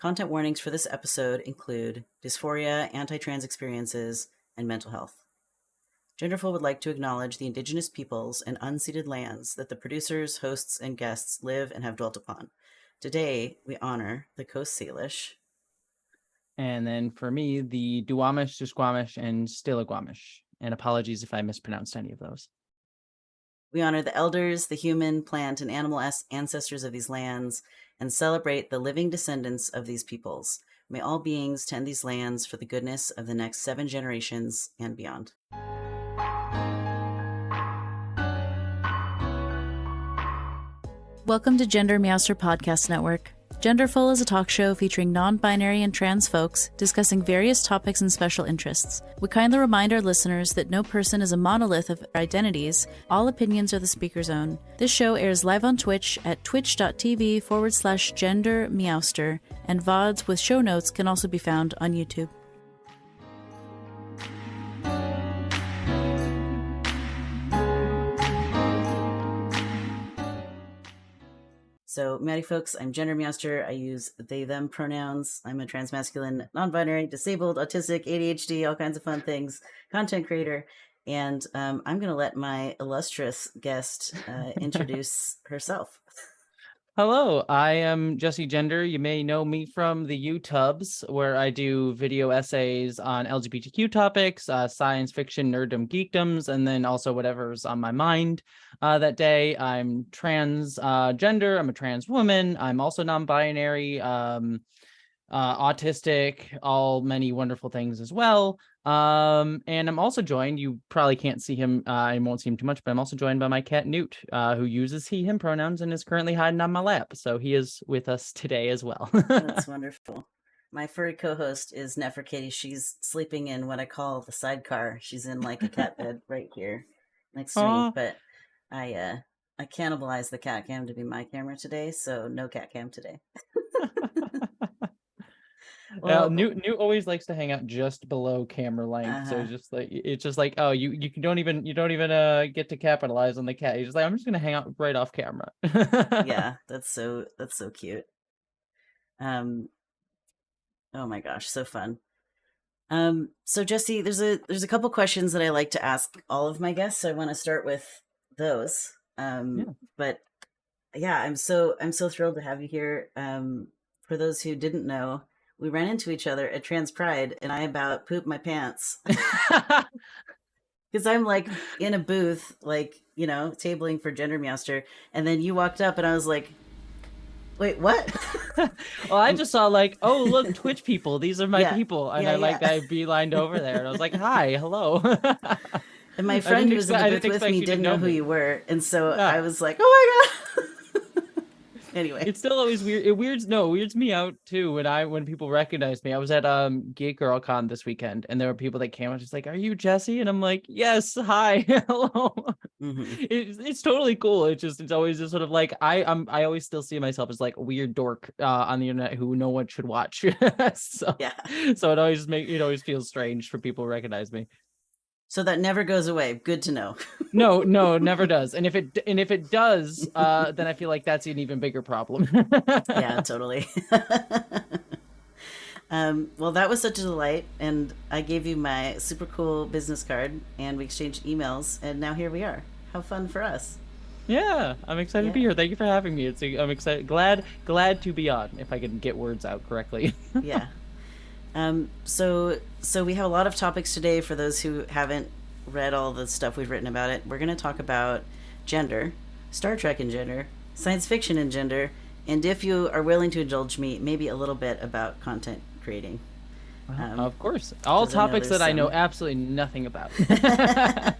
Content warnings for this episode include dysphoria, anti-trans experiences, and mental health. Genderful would like to acknowledge the indigenous peoples and unceded lands that the producers, hosts, and guests live and have dwelt upon. Today, we honor the Coast Salish. And then for me, the Duwamish, Suquamish, and Stillaguamish. And apologies if I mispronounced any of those. We honor the elders, the human, plant, and animal ancestors of these lands, and celebrate the living descendants of these peoples. May all beings tend these lands for the goodness of the next 7 generations and beyond. Welcome to GenderMeowster Podcast Network. Genderful is a talk show featuring non-binary and trans folks discussing various topics and special interests. We kindly remind our listeners that no person is a monolith of identities. All opinions are the speaker's own. This show airs live on Twitch at twitch.tv/GenderMeowster, and VODs with show notes can also be found on YouTube. So, Maddie folks, I'm GenderMeowster. I use they, them pronouns. I'm a transmasculine, non-binary, disabled, autistic, ADHD, all kinds of fun things, content creator. And I'm going to let my illustrious guest introduce herself. Hello, I am Jessie Gender. You may know me from the YouTubes, where I do video essays on LGBTQ topics, science fiction, nerddom, geekdoms, and then also whatever's on my mind that day. I'm transgender. I'm a trans woman. I'm also non-binary, autistic, all many wonderful things as well. And I'm also joined, you probably can't see him, I won't see him too much, but I'm also joined by my cat Newt, who uses he, him pronouns and is currently hiding on my lap. So he is with us today as well. That's wonderful. My furry co-host is Neferkitty. She's sleeping in what I call the sidecar. She's in like a cat bed right here next to me, but I cannibalized the cat cam to be my camera today, so no cat cam today. Well, Newt always likes to hang out just below camera length, so it's just like oh you don't even get to capitalize on the cat. He's just like, I'm just gonna hang out right off camera. Yeah, that's so cute. Oh my gosh, so fun. So Jessie, there's a couple questions that I like to ask all of my guests, so I want to start with those. But yeah, I'm so thrilled to have you here. For those who didn't know, we ran into each other at Trans Pride, and I about pooped my pants. Because I'm like in a booth, like, you know, tabling for GenderMeowster, and then you walked up and I was like, wait, what? Well, I just saw like, oh, look, Twitch people, these are my people. And I beelined over there and I was like, hi, hello. And my friend who was in the booth with me didn't know who you were. And so I was like, oh my God. Anyway, it's still always weird. It weirds me out too when people recognize me. I was at Geek Girl Con this weekend, and there were people that came out just like, "Are you Jessie?" And I'm like, "Yes, hi, hello." Mm-hmm. It's totally cool. It's always just sort of like I always still see myself as like a weird dork on the internet who no one should watch. So it always feels strange for people to recognize me. So that never goes away. Good to know. No, never does. And if it does, then I feel like that's an even bigger problem. Yeah, totally. Well, that was such a delight, and I gave you my super cool business card, and we exchanged emails, and now here we are. How fun for us! Yeah, I'm excited to be here. Thank you for having me. I'm excited, glad to be on. If I can get words out correctly. Yeah. So we have a lot of topics today. For those who haven't read all the stuff we've written about it, we're going to talk about gender, Star Trek and gender, science fiction and gender, and if you are willing to indulge me, maybe a little bit about content creating. Of course. All topics that I know absolutely nothing about. I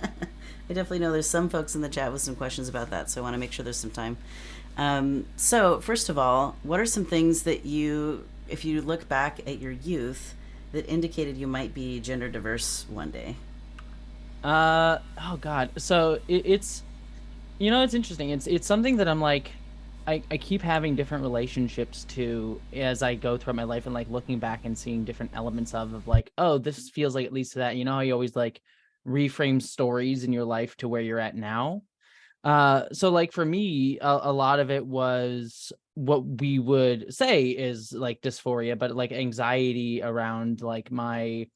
definitely know there's some folks in the chat with some questions about that, so I want to make sure there's some time. So first of all, what are some things that if you look back at your youth, that indicated you might be gender diverse one day? Oh God. So it's interesting. It's something that I'm like, I keep having different relationships to as I go through my life, and like looking back and seeing different elements of like, oh, this feels like it leads to that. You know how you always like reframe stories in your life to where you're at now. So like for me, a lot of it was what we would say is like dysphoria, but like anxiety around like my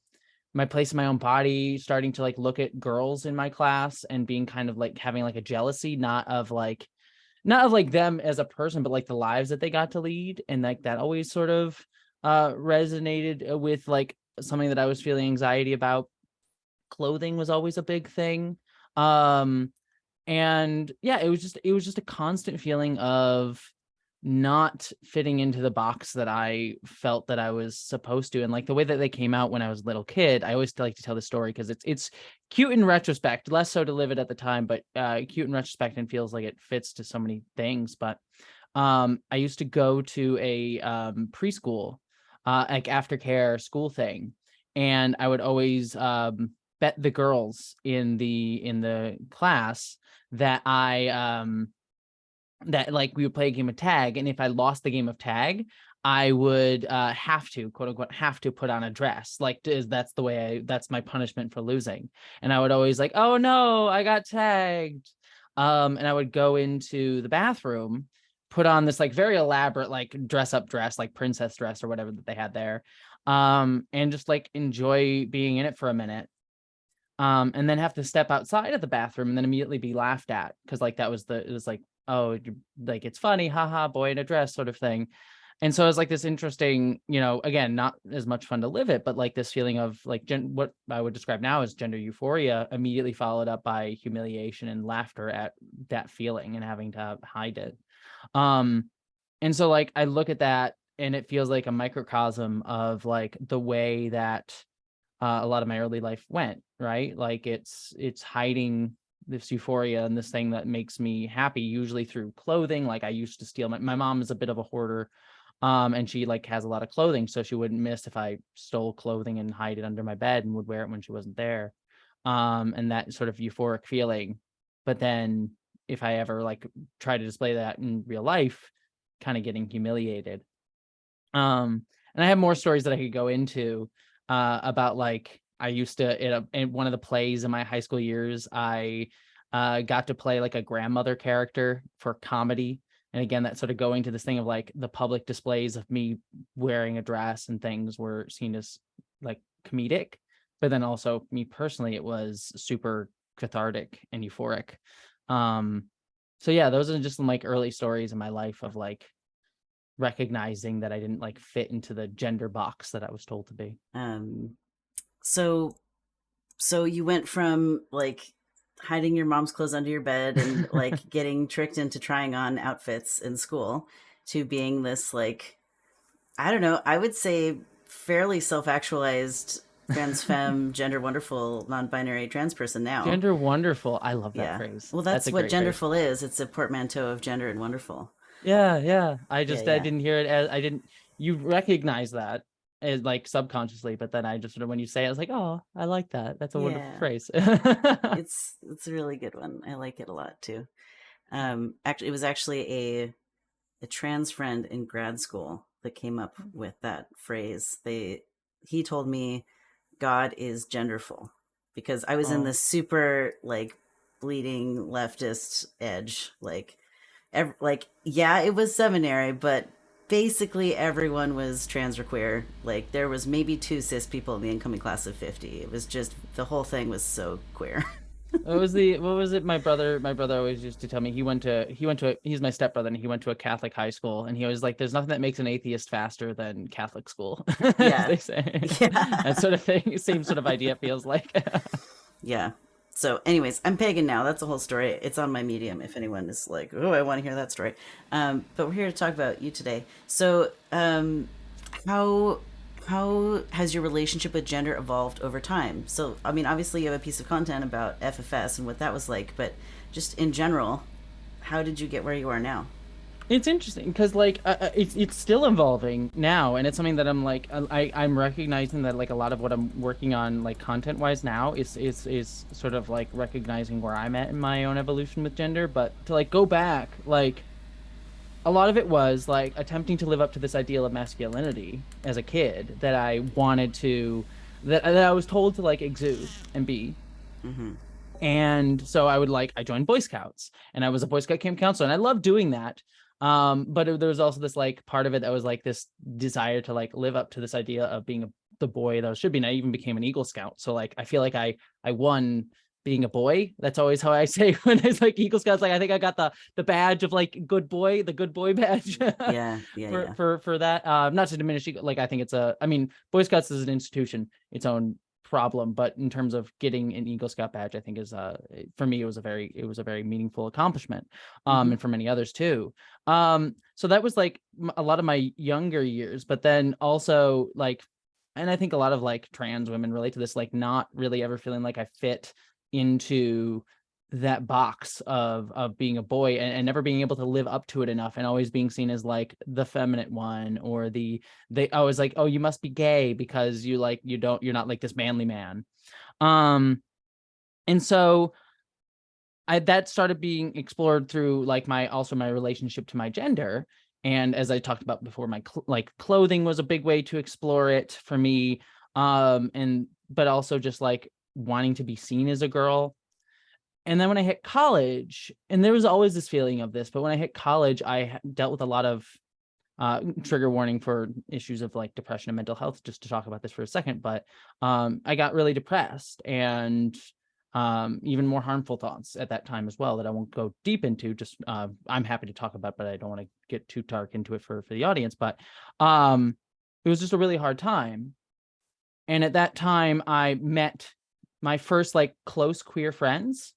place in my own body, starting to like look at girls in my class and being kind of like having like a jealousy, not of like them as a person, but like the lives that they got to lead. And like that always sort of resonated with like something that I was feeling anxiety about. Clothing was always a big thing. And yeah, it was just a constant feeling of not fitting into the box that I felt that I was supposed to. And like the way that they came out when I was a little kid, I always like to tell the story because it's cute in retrospect, less so to live it at the time, but cute in retrospect, and feels like it fits to so many things. But I used to go to a preschool, like aftercare school thing, and I would always bet the girls in the class that that like we would play a game of tag, and if I lost the game of tag, I would have to, quote unquote, have to put on a dress. Like that's my punishment for losing. And I would always like, oh no, I got tagged. And I would go into the bathroom, put on this like very elaborate like dress up dress, like princess dress or whatever that they had there, and just like enjoy being in it for a minute. And then have to step outside of the bathroom and then immediately be laughed at because like it was like, oh, like it's funny, haha, boy in a dress sort of thing. And so it's like this interesting, again, not as much fun to live it, but like this feeling of like what I would describe now as gender euphoria, immediately followed up by humiliation and laughter at that feeling and having to hide it. And so like I look at that and it feels like a microcosm of like the way that a lot of my early life went, right? Like it's hiding this euphoria and this thing that makes me happy, usually through clothing. Like I used to steal my mom is a bit of a hoarder, and she like has a lot of clothing, so she wouldn't miss if I stole clothing and hide it under my bed and would wear it when she wasn't there. And that sort of euphoric feeling. But then if I ever like try to display that in real life, kind of getting humiliated. And I have more stories that I could go into about like I used to in one of the plays in my high school years, I got to play like a grandmother character for comedy. And again, that sort of going to this thing of like the public displays of me wearing a dress and things were seen as like comedic, but then also me personally, it was super cathartic and euphoric. So yeah, those are just like early stories in my life of like recognizing that I didn't like fit into the gender box that I was told to be. So you went from like hiding your mom's clothes under your bed and like getting tricked into trying on outfits in school to being this like, I don't know, I would say fairly self-actualized trans femme, gender wonderful, non-binary trans person now. Gender wonderful. I love that phrase. Well, that's what genderful is. It's a portmanteau of gender and wonderful. Yeah. I didn't hear it as you recognize that as like subconsciously, but then I just sort of, when you say it, I was like, oh, I like that. That's a wonderful phrase. It's a really good one. I like it a lot too. Actually, it was actually a trans friend in grad school that came up with that phrase. He told me God is genderful because I was in this super like bleeding leftist edge, it was seminary, but basically everyone was trans or queer. Like there was maybe 2 cis people in the incoming class of 50. It was just, the whole thing was so queer. What was it? My brother always used to tell me he's my stepbrother and he went to a Catholic high school and he was like, there's nothing that makes an atheist faster than Catholic school. Yeah. They say. Yeah. That sort of thing. Same sort of idea feels like. Yeah. So anyways, I'm pagan now. That's the whole story. It's on my Medium if anyone is like, oh, I want to hear that story. But we're here to talk about you today. So how has your relationship with gender evolved over time? So, I mean, obviously you have a piece of content about FFS and what that was like, but just in general, how did you get where you are now? It's interesting because like it's still evolving now, and it's something that I'm like I'm recognizing that like a lot of what I'm working on like content wise now is sort of like recognizing where I'm at in my own evolution with gender. But to like go back, like a lot of it was like attempting to live up to this ideal of masculinity as a kid that I wanted to, that I was told to like exude and be. Mm-hmm. And so I joined Boy Scouts and I was a Boy Scout camp counselor and I loved doing that. There was also this like part of it that was like this desire to like live up to this idea of being the boy that I should be. And I even became an Eagle Scout. So like I feel like I won being a boy. That's always how I say when it's like Eagle Scouts. Like I think I got the badge of like good boy, the good boy badge. Yeah. For that. Not to diminish, like I think I mean, Boy Scouts is an institution, its own problem, but in terms of getting an Eagle Scout badge, I think is for me it was a very meaningful accomplishment, and for many others too. So that was like a lot of my younger years, but then also like, and I think a lot of like trans women relate to this, like not really ever feeling like I fit into that box of being a boy, and never being able to live up to it enough, and always being seen as like the feminine one, or they always like, oh, you must be gay because you're not like this manly man. And so that started being explored through like my relationship to my gender. And as I talked about before, my clothing was a big way to explore it for me. But also just like wanting to be seen as a girl. And then when I hit college, and there was always this feeling of this, but when I hit college, I dealt with a lot of trigger warning for issues of like depression and mental health, just to talk about this for a second. But I got really depressed, and even more harmful thoughts at that time as well, that I won't go deep into. Just I'm happy to talk about, but I don't want to get too dark into it for the audience. But it was just a really hard time. And at that time, I met my first like close queer friends,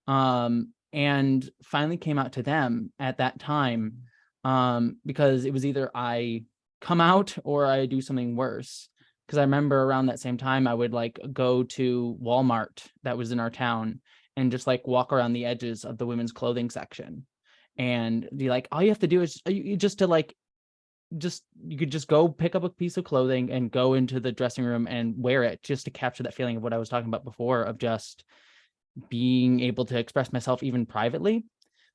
and finally came out to them at that time, because it was either I come out or I do something worse. Because I remember around that same time, I would like go to Walmart that was in our town and just like walk around the edges of the women's clothing section, and be like, all you have to do is you could just go pick up a piece of clothing and go into the dressing room and wear it, just to capture that feeling of what I was talking about before, of just being able to express myself even privately.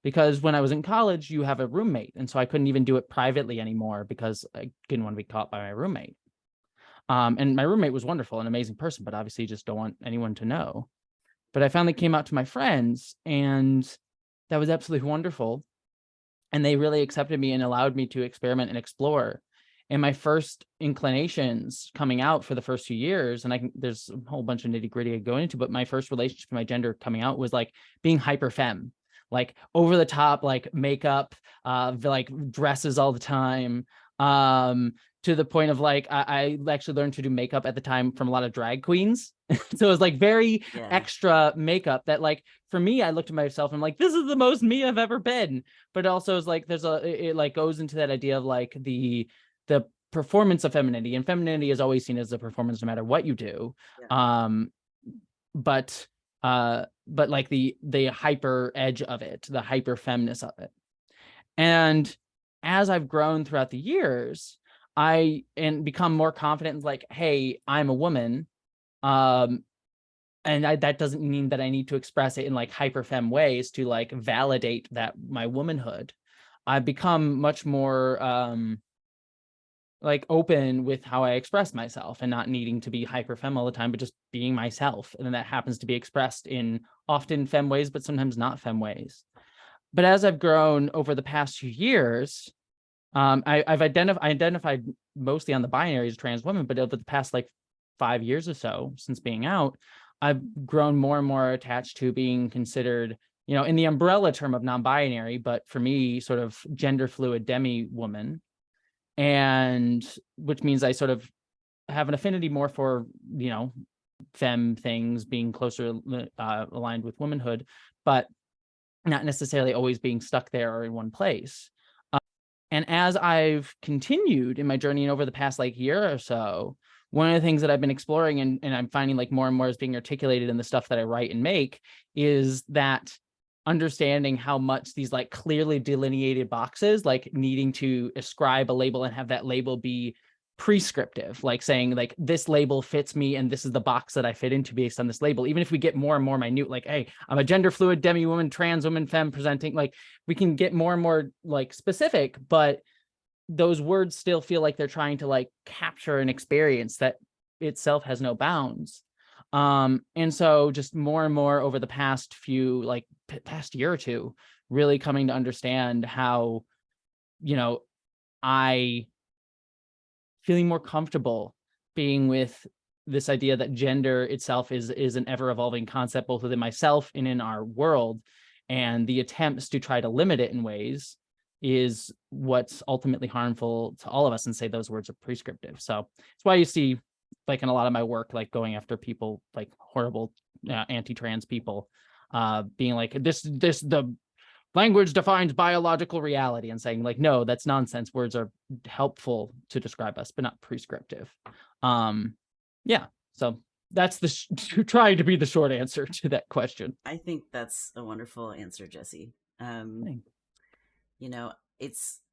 Because when I was in college, you have a roommate, and so I couldn't even do it privately anymore because I didn't want to be caught by my roommate. And my roommate was wonderful, an amazing person, but obviously just don't want anyone to know. But I finally came out to my friends, and that was absolutely wonderful. And they really accepted me and allowed me to experiment and explore. And my first inclinations coming out for the first few years, and there's a whole bunch of nitty gritty I go into, but my first relationship to my gender coming out was like being hyper femme, like over the top, like makeup, like dresses all the time, to the point of like, I actually learned to do makeup at the time from a lot of drag queens. So it was like very extra makeup that like, for me, I looked at myself and I'm like, this is the most me I've ever been. But also it's like, it like goes into that idea of like the performance of femininity, and femininity is always seen as a performance no matter what you do. But like the hyper edge of it, the hyper femness of it. And as I've grown throughout the years, and become more confident in like, hey, I'm a woman. And that doesn't mean that I need to express it in like hyper femme ways to like validate that my womanhood. I've become much more like open with how I express myself, and not needing to be hyper femme all the time, but just being myself. And then that happens to be expressed in often femme ways, but sometimes not femme ways. But as I've grown over the past few years, I've identified mostly on the binary as trans woman, but over the past like 5 years or so since being out, I've grown more and more attached to being considered, in the umbrella term of non-binary, but for me, sort of gender fluid demi woman. And which means I sort of have an affinity more for, femme things, being closer aligned with womanhood, but not necessarily always being stuck there or in one place. And as I've continued in my journey and over the past like year or so, one of the things that I've been exploring and I'm finding like more and more is being articulated in the stuff that I write and make, is that understanding how much these like clearly delineated boxes, like needing to ascribe a label and have that label be prescriptive, like saying like this label fits me and this is the box that I fit into based on this label. Even if we get more and more minute, like, hey, I'm a gender fluid demi woman, trans woman, femme presenting, like we can get more and more like specific, but those words still feel like they're trying to like capture an experience that itself has no bounds. And so just more and more over the past year or two, really coming to understand how I feeling more comfortable being with this idea that gender itself is an ever evolving concept, both within myself and in our world. And the attempts to try to limit it in ways is what's ultimately harmful to all of us, and say those words are prescriptive. So it's why you see, like, in a lot of my work, like going after people, like horrible anti-trans people, being like, the language defines biological reality, and saying, like, no, that's nonsense. Words are helpful to describe us, but not prescriptive. Yeah. So that's trying to be the short answer to that question. I think that's a wonderful answer, Jessie.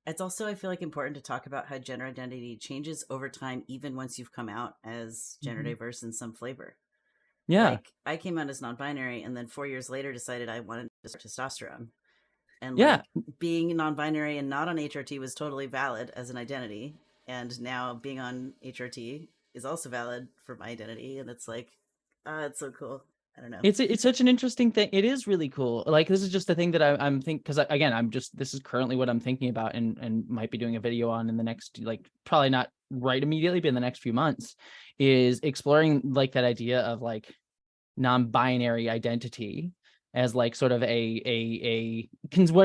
It's also, I feel like, important to talk about how gender identity changes over time, even once you've come out as gender diverse in some flavor. Yeah. Like, I came out as non-binary, and then 4 years later decided I wanted to start testosterone. And Yeah. being non-binary and not on HRT was totally valid as an identity. And now being on HRT is also valid for my identity. And it's like, it's so cool. I don't know. It's such an interesting thing. It is really cool. Like, this is just the thing that I'm thinking, because again, this is currently what I'm thinking about, and might be doing a video on in the next, like, probably not right immediately, but in the next few months, is exploring like that idea of like non-binary identity as like sort of what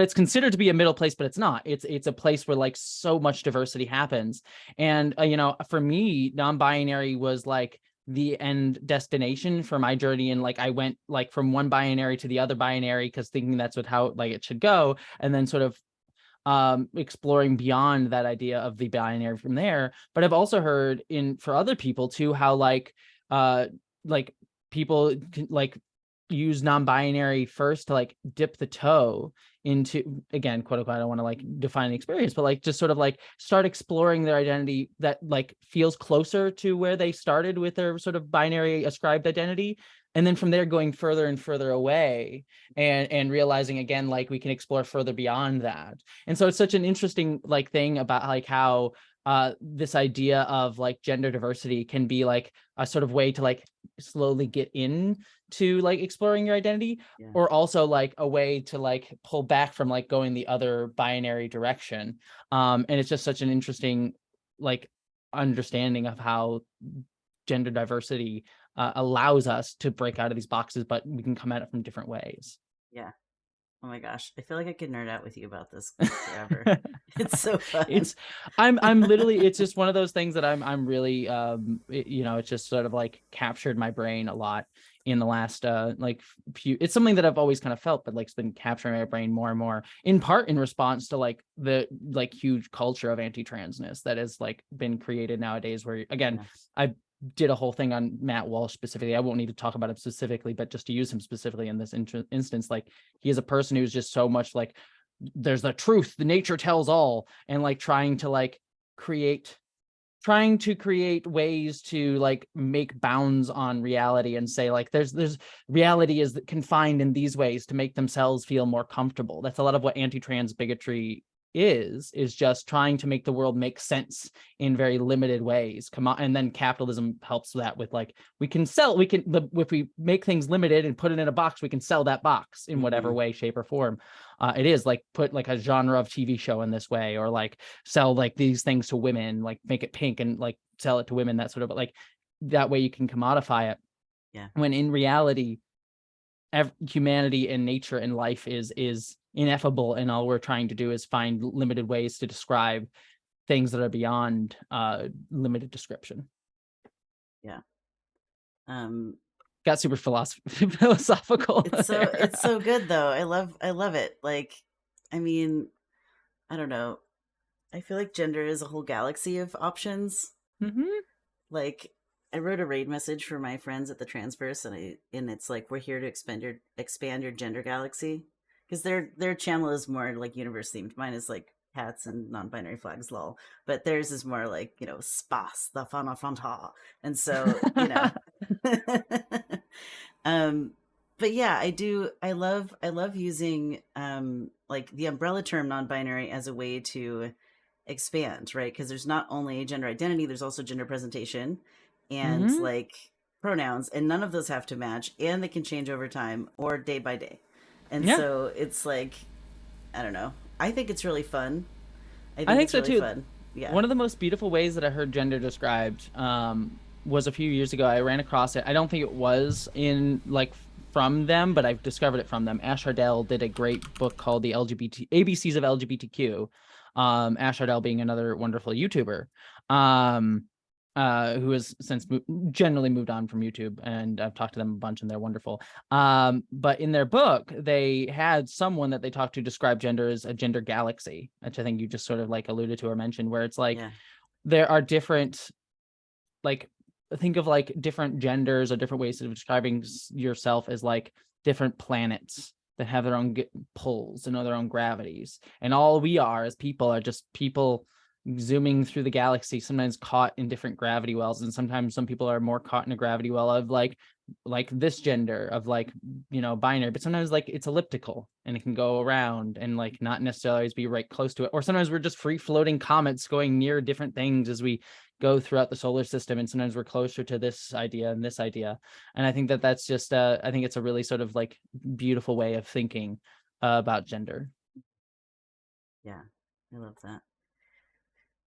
it's considered to be a middle place, but it's not. It's a place where like so much diversity happens. And for me, non-binary was like the end destination for my journey, and like I went like from one binary to the other binary, because thinking that's how like it should go, and then sort of exploring beyond that idea of the binary from there. But I've also heard for other people too, how like people can like use non-binary first to like dip the toe into, again, quote unquote, I don't want to like define the experience, but like just sort of like start exploring their identity that like feels closer to where they started with their sort of binary ascribed identity, and then from there going further and further away, and realizing again, like, we can explore further beyond that. And so it's such an interesting like thing about like how this idea of like gender diversity can be like a sort of way to like slowly get in to like exploring your identity, or also like a way to like pull back from like going the other binary direction. And it's just such an interesting like understanding of how gender diversity allows us to break out of these boxes, but we can come at it from different ways. Yeah. Oh my gosh, I feel like I could nerd out with you about this forever. It's so fun. I'm literally, it's just one of those things that I'm really it's just sort of like captured my brain a lot in the last it's something that I've always kind of felt, but like it's been capturing my brain more and more, in part in response to like the like huge culture of anti-transness that has like been created nowadays, where again, I did a whole thing on Matt Walsh specifically. I won't need to talk about him specifically, but just to use him specifically in this instance, like, he is a person who's just so much like, there's the truth, the nature tells all, and like trying to create ways to like make bounds on reality, and say like there's reality is confined in these ways to make themselves feel more comfortable. That's a lot of what anti-trans bigotry is just trying to make the world make sense in very limited ways. Come on. And then capitalism helps that with like, if we make things limited and put it in a box, we can sell that box in whatever way, shape, or form it is. Like, put like a genre of TV show in this way, or like sell like these things to women, like make it pink and like sell it to women, that sort of, like that way you can commodify it. Yeah. When in reality, humanity and nature and life is ineffable, and all we're trying to do is find limited ways to describe things that are beyond limited description. Yeah. Got super philosophical. It's so good though. I love it. Like, I mean, I don't know. I feel like gender is a whole galaxy of options. Like, I wrote a raid message for my friends at the Transverse, and it's like, we're here to expand your gender galaxy, because their channel is more like universe themed. Mine is like hats and non-binary flags, lol. But theirs is more like, spas, the fana fanta. And so, but yeah, I love using like the umbrella term non-binary as a way to expand, right? Because there's not only gender identity, there's also gender presentation and like pronouns, and none of those have to match, and they can change over time or day by day. And so it's like, I don't know. I think it's really fun. I think think it's so really too. fun. Yeah. One of the most beautiful ways that I heard gender described was a few years ago. I ran across it. I don't think it was in like from them, but I've discovered it from them. Ash Hardell did a great book called The LGBT ABCs of LGBTQ. Ash Hardell being another wonderful YouTuber. Who has since generally moved on from YouTube, and I've talked to them a bunch, and they're wonderful. But in their book, they had someone that they talked to describe gender as a gender galaxy, which I think you just sort of like alluded to or mentioned, where it's like Yeah. there are different, like, think of like different genders or different ways of describing yourself as like different planets that have their own pulls and their own gravities, and all we are as people are just people zooming through the galaxy, sometimes caught in different gravity wells, and sometimes some people are more caught in a gravity well of like this gender of like, you know, binary, but sometimes like it's elliptical and it can go around and like not necessarily always be right close to it, or sometimes we're just free floating comets going near different things as we go throughout the solar system, and sometimes we're closer to this idea and this idea. And I think that that's just I think it's a really sort of like beautiful way of thinking about gender. Yeah, I love that.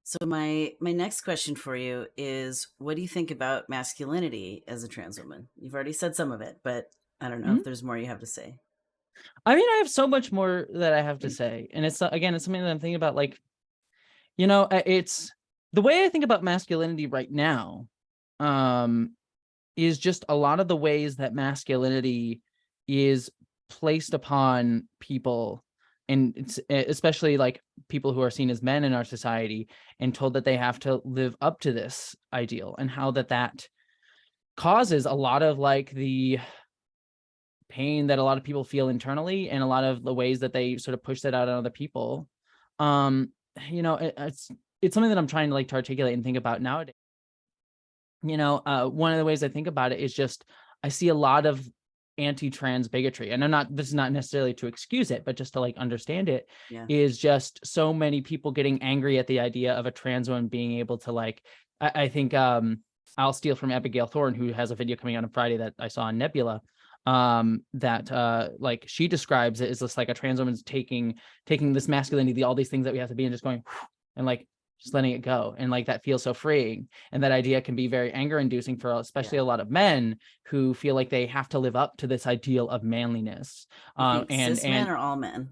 So my next question for you is, what do you think about masculinity as a trans woman? You've already said some of it, but I don't know if there's more you have to say. I mean, I have so much more that I have to say, and it's again, it's something that I'm thinking about. Like, you know, it's the way I think about masculinity right now. Is just a lot of the ways that masculinity is placed upon people, and it's especially like people who are seen as men in our society, and told that they have to live up to this ideal, and how that causes a lot of like the pain that a lot of people feel internally, and a lot of the ways that they sort of push that out on other people. um you know, it's something that I'm trying to like to articulate and think about nowadays. You know, one of the ways I think about it is just I see a lot of anti-trans bigotry, and this is not necessarily to excuse it, but just to like understand it. Yeah. Is just so many people getting angry at the idea of a trans woman being able to like, I think I'll steal from Abigail Thorne, who has a video coming out on Friday that I saw on Nebula, that like she describes it as this like a trans woman's taking this masculinity, all these things that we have to be, and just going and like just letting it go, and like that feels so freeing. And that idea can be very anger inducing for especially a lot of men who feel like they have to live up to this ideal of manliness. You think cis men or all men?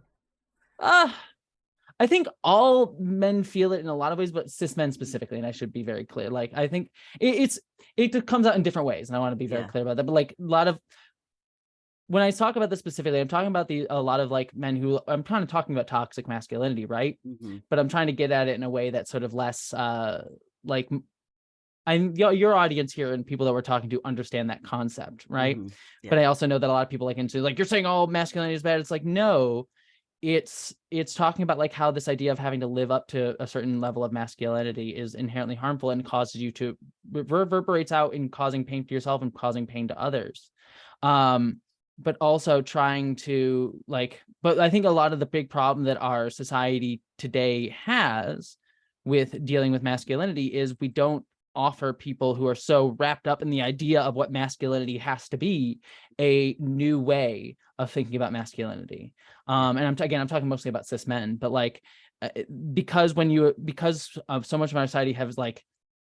I think all men feel it in a lot of ways, but cis men specifically, and I should be very clear. Like, I think it comes out in different ways, and I want to be very clear about that. But like a lot of, when I talk about this specifically, I'm talking about a lot of like men who, I'm kind of talking about toxic masculinity, right? Mm-hmm. But I'm trying to get at it in a way that's sort of less like, your audience here and people that we're talking to understand that concept, right? Mm-hmm. Yeah. But I also know that a lot of people like into like, you're saying all masculinity is bad. It's like, no, it's talking about like how this idea of having to live up to a certain level of masculinity is inherently harmful and causes you to reverberates out in causing pain to yourself and causing pain to others. But also trying to like, but I think a lot of the big problem that our society today has with dealing with masculinity is we don't offer people who are so wrapped up in the idea of what masculinity has to be a new way of thinking about masculinity. And I'm talking mostly about cis men, but like, because of so much of our society has like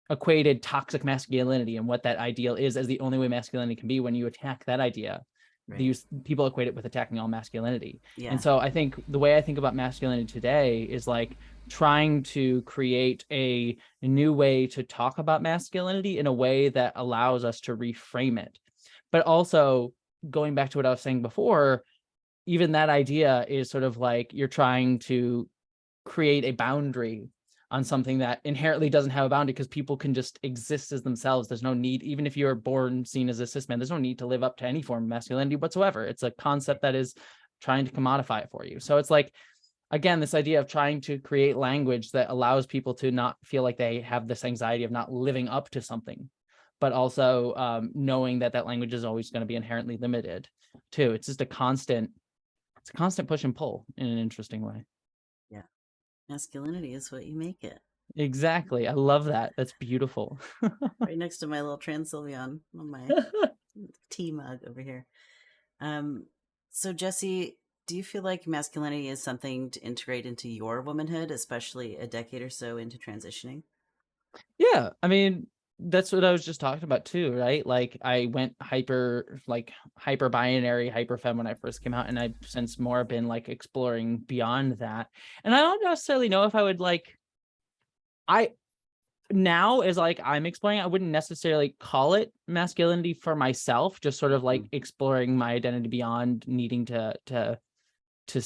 equated toxic masculinity and what that ideal is as the only way masculinity can be, when you attack that idea, these people equate it with attacking all masculinity. And so I think the way I think about masculinity today is like trying to create a new way to talk about masculinity in a way that allows us to reframe it. But also, going back to what I was saying before, even that idea is sort of like you're trying to create a boundary on something that inherently doesn't have a boundary, because people can just exist as themselves. There's no need, even if you're born seen as a cis man, there's no need to live up to any form of masculinity whatsoever. It's a concept that is trying to commodify it for you. So it's like, again, this idea of trying to create language that allows people to not feel like they have this anxiety of not living up to something, but also knowing that that language is always going to be inherently limited too. It's just a constant push and pull in an interesting way. Yeah. Masculinity is what you make it. Exactly. I love that. That's beautiful. Right next to my little Transylvian on my tea mug over here. So Jessie, do you feel like masculinity is something to integrate into your womanhood, especially a decade or so into transitioning? Yeah, I mean, that's what I was just talking about too, right? Like I went hyper binary, hyper femme when I first came out, and I've since more been like exploring beyond that. And I don't necessarily know if I would like I now as like I'm exploring, I wouldn't necessarily call it masculinity for myself, just sort of like exploring my identity beyond needing to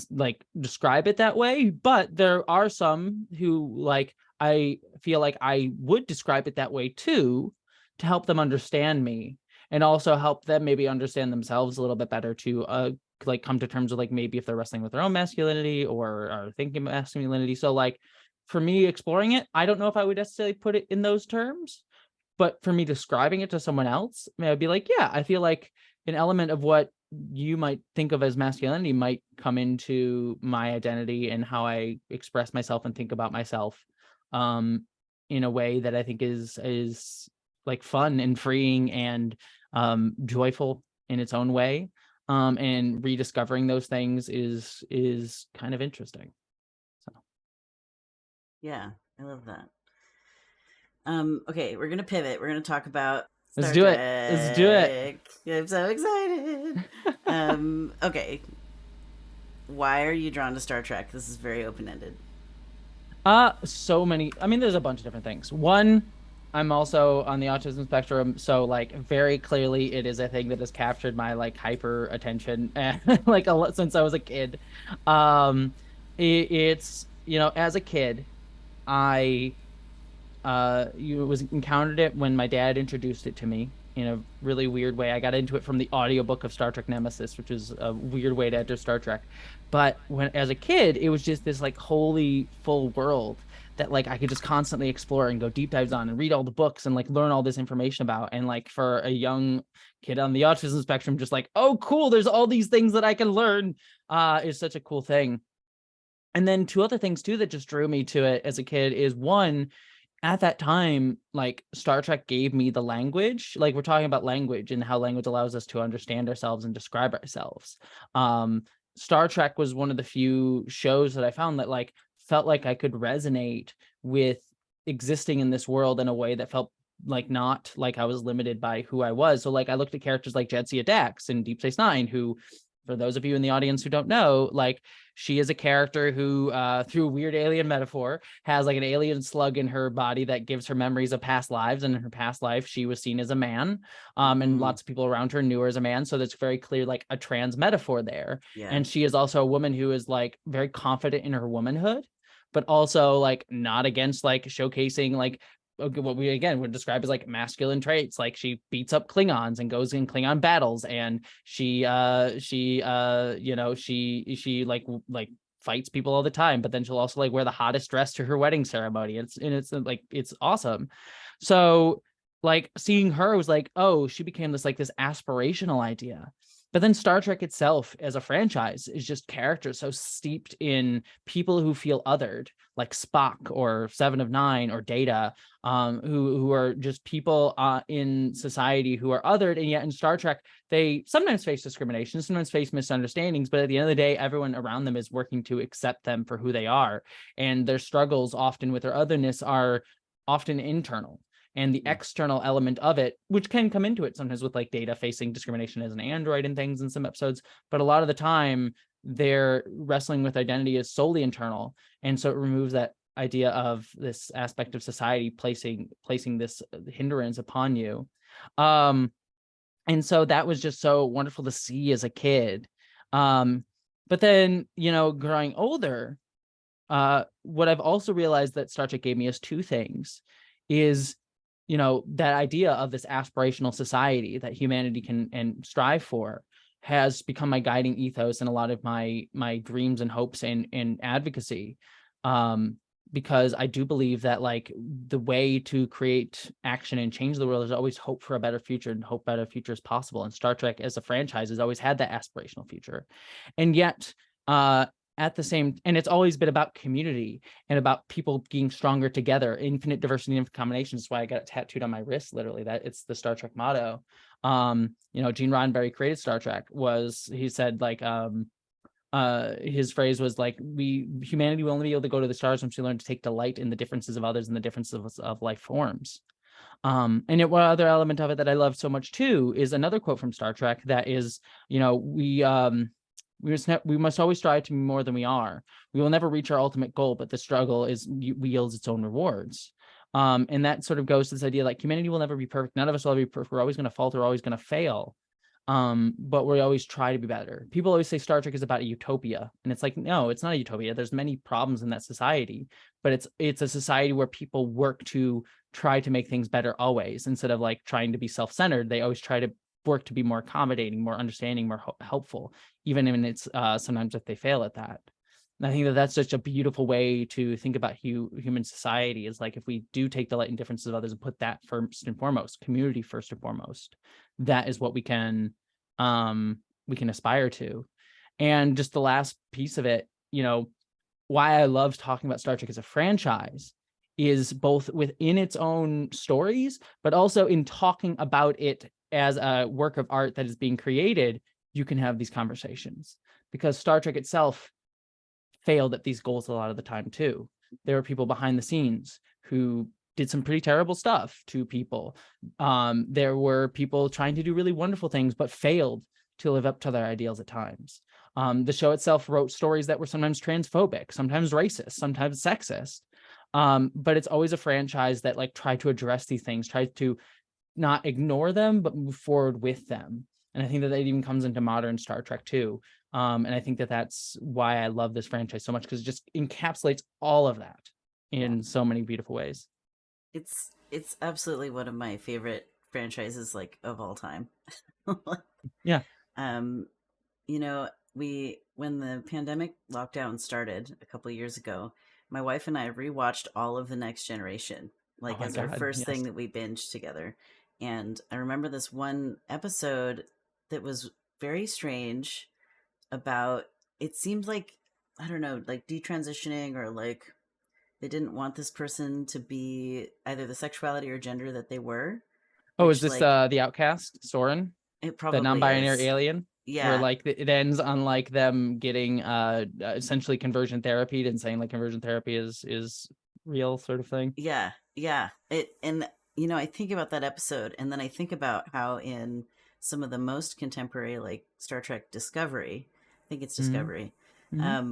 like describe it that way. But there are some who like I feel like I would describe it that way too, to help them understand me and also help them maybe understand themselves a little bit better to like come to terms with like maybe if they're wrestling with their own masculinity or are thinking masculinity. So like for me exploring it, I don't know if I would necessarily put it in those terms, but for me describing it to someone else, I would be like, yeah, I feel like an element of what you might think of as masculinity might come into my identity and how I express myself and think about myself in a way that I think is like fun and freeing and joyful in its own way. And rediscovering those things is kind of interesting. So Yeah, I love that. Okay, we're gonna pivot. We're gonna talk about let's Star do it. Let's do it. Trek. I'm so excited. Okay. Why are you drawn to Star Trek? This is very open-ended. So many. I mean, there's a bunch of different things. One, I'm also on the autism spectrum, so like very clearly it is a thing that has captured my like hyper attention and like a lot since I was a kid. It's as a kid, I you was encountered it when my dad introduced it to me in a really weird way. I got into it from the audiobook of Star Trek Nemesis, which is a weird way to enter Star Trek. But when as a kid, it was just this like wholly full world that like I could just constantly explore and go deep dives on and read all the books and like learn all this information about. And like for a young kid on the autism spectrum, just like, oh cool, there's all these things that I can learn, is such a cool thing. And then two other things too that just drew me to it as a kid is one, at that time, like Star Trek gave me the language. Like we're talking about language and how language allows us to understand ourselves and describe ourselves. Star Trek was one of the few shows that I found that like felt like I could resonate with existing in this world in a way that felt like not like I was limited by who I was. So like I looked at characters like Jadzia Dax in Deep Space Nine, who, for those of you in the audience who don't know, like she is a character who, through weird alien metaphor, has like an alien slug in her body that gives her memories of past lives. And in her past life, she was seen as a man, and lots of people around her knew her as a man. So that's very clear, like a trans metaphor there. Yeah. And she is also a woman who is like very confident in her womanhood, but also like not against like showcasing like what we again would describe as like masculine traits. Like she beats up Klingons and goes in Klingon battles, and she like fights people all the time, but then she'll also like wear the hottest dress to her wedding ceremony. It's awesome. So like seeing her was like, oh, she became this aspirational idea. But then Star Trek itself as a franchise is just characters so steeped in people who feel othered, like Spock or Seven of Nine or Data, who are just people in society who are othered. And yet in Star Trek, they sometimes face discrimination, sometimes face misunderstandings, but at the end of the day, everyone around them is working to accept them for who they are. And their struggles often with their otherness are often internal. And the external element of it, which can come into it sometimes with like Data facing discrimination as an android and things in some episodes, but a lot of the time their wrestling with identity is solely internal. And so it removes that idea of this aspect of society placing this hindrance upon you. And so that was just so wonderful to see as a kid. But then, growing older, what I've also realized that Star Trek gave me is two things. Is that idea of this aspirational society that humanity can and strive for has become my guiding ethos in a lot of my dreams and hopes and advocacy. Because I do believe that like the way to create action and change the world is always hope for a better future, and hope better future is possible. And Star Trek as a franchise has always had that aspirational future. And yet, at the same, and it's always been about community and about people being stronger together, infinite diversity and combinations. That's why I got it tattooed on my wrist, literally, that it's the Star Trek motto. Gene Roddenberry created Star Trek. He said like his phrase was like, humanity will only be able to go to the stars once we learn to take delight in the differences of others and the differences of life forms. And yet one other element of it that I love so much too is another quote from Star Trek that is, we must always strive to be more than we are. We will never reach our ultimate goal, but the struggle yields its own rewards. And that sort of goes to this idea like humanity will never be perfect. None of us will ever be perfect. We're always going to falter. We're always going to fail. But we always try to be better. People always say Star Trek is about a utopia, and it's like, no, it's not a utopia. There's many problems in that society, but it's a society where people work to try to make things better always, instead of like trying to be self-centered. They always try to work to be more accommodating, more understanding, more helpful, even when it's sometimes if they fail at that. And I think that that's such a beautiful way to think about human society, is like, if we do take delight in differences of others and put that first and foremost, community first and foremost, that is what we can aspire to. And just the last piece of it, why I love talking about Star Trek as a franchise is both within its own stories, but also in talking about it as a work of art that is being created. You can have these conversations, because Star Trek itself failed at these goals a lot of the time too. There were people behind the scenes who did some pretty terrible stuff to people. There were people trying to do really wonderful things, but failed to live up to their ideals at times. The show itself wrote stories that were sometimes transphobic, sometimes racist, sometimes sexist. But it's always a franchise that like tried to address these things, tried to not ignore them, but move forward with them. And I think that even comes into modern Star Trek too. And I think that that's why I love this franchise so much, because it just encapsulates all of that in so many beautiful ways. It's absolutely one of my favorite franchises, like, of all time. Yeah. When the pandemic lockdown started a couple of years ago, my wife and I rewatched all of The Next Generation, like, as our first thing that we binged together. And I remember this one episode that was very strange about, it seemed like, I don't know, like detransitioning, or like they didn't want this person to be either the sexuality or gender that they were. Oh, is this the outcast, Soren? It probably the non-binary is. alien? Yeah. Where like it ends on like them getting essentially conversion therapy and saying like conversion therapy is real, sort of thing. Yeah. I think about that episode, and then I think about how in some of the most contemporary, like Star Trek Discovery, I think it's Discovery,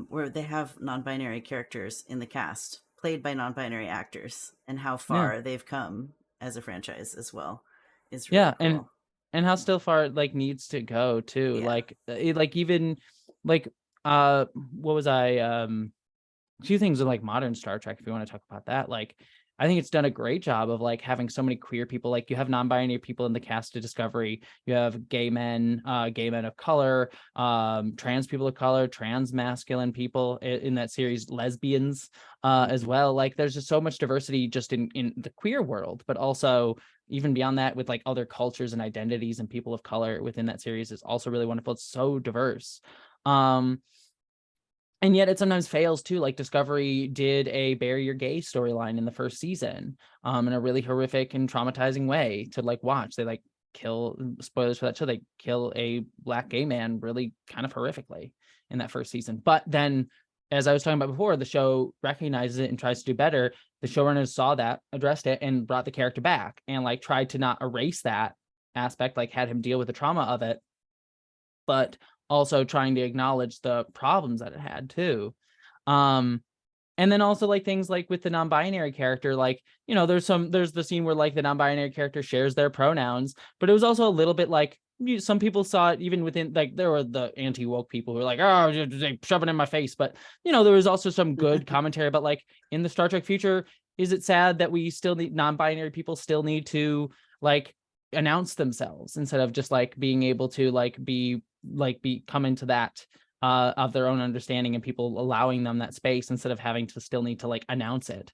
where they have non-binary characters in the cast played by non-binary actors, and how far they've come as a franchise as well. Is really cool. And how still far it like needs to go too. Like even like what was I a few things in like modern Star Trek, if you want to talk about that. Like I think it's done a great job of like having so many queer people. Like you have non-binary people in the cast of Discovery. You have gay men of color, trans people of color, trans masculine people in that series, lesbians as well. Like there's just so much diversity just in the queer world, but also even beyond that with like other cultures and identities and people of color within that series is also really wonderful. It's so diverse. And yet it sometimes fails too. Like Discovery did a bury your gay storyline in the first season in a really horrific and traumatizing way to like watch. They like kill, spoilers for that show, they kill a Black gay man really kind of horrifically in that first season. But then, as I was talking about before, the show recognizes it and tries to do better. The showrunners saw that, addressed it, and brought the character back and like tried to not erase that aspect, like had him deal with the trauma of it, but also trying to acknowledge the problems that it had too. And then also like things like with the non-binary character, like, there's the scene where like the non-binary character shares their pronouns, but it was also a little bit like, some people saw it even within, like there were the anti-woke people who were like, oh, they shove it in my face. But, there was also some good commentary about like in the Star Trek future, is it sad that we still need non-binary people still need to like announce themselves instead of just like being able to come into that of their own understanding, and people allowing them that space instead of having to still need to like announce it.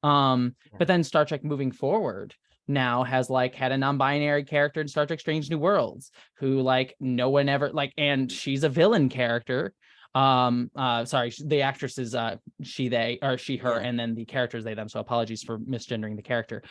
But then Star Trek moving forward now has like had a non-binary character in Star Trek Strange New Worlds who like no one ever like, and she's a villain character, Sorry, the actress is she, they, or she, her, Yeah. and then the characters they, them. So apologies for misgendering the character.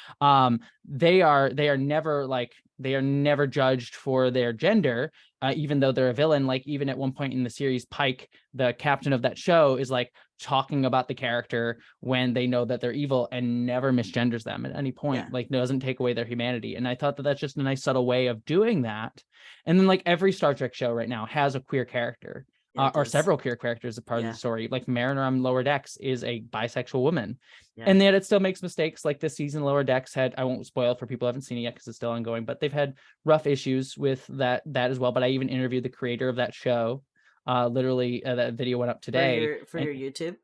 They are never judged for their gender, even though they're a villain. Like even at one point in the series, Pike, the captain of that show, is like talking about the character when they know that they're evil and never misgenders them at any point. Yeah. Like doesn't take away their humanity. And I thought that that's just a nice subtle way of doing that. And then like every Star Trek show right now has a queer character. Yeah, Or several queer characters as part of Yeah. the story. Like Mariner on Lower Decks is a bisexual woman. Yeah. And yet it still makes mistakes. Like this season, Lower Decks had, I won't spoil it for people who haven't seen it yet because it's still ongoing, but they've had rough issues with that as well. But I even interviewed the creator of that show. Literally, that video went up today. For your YouTube?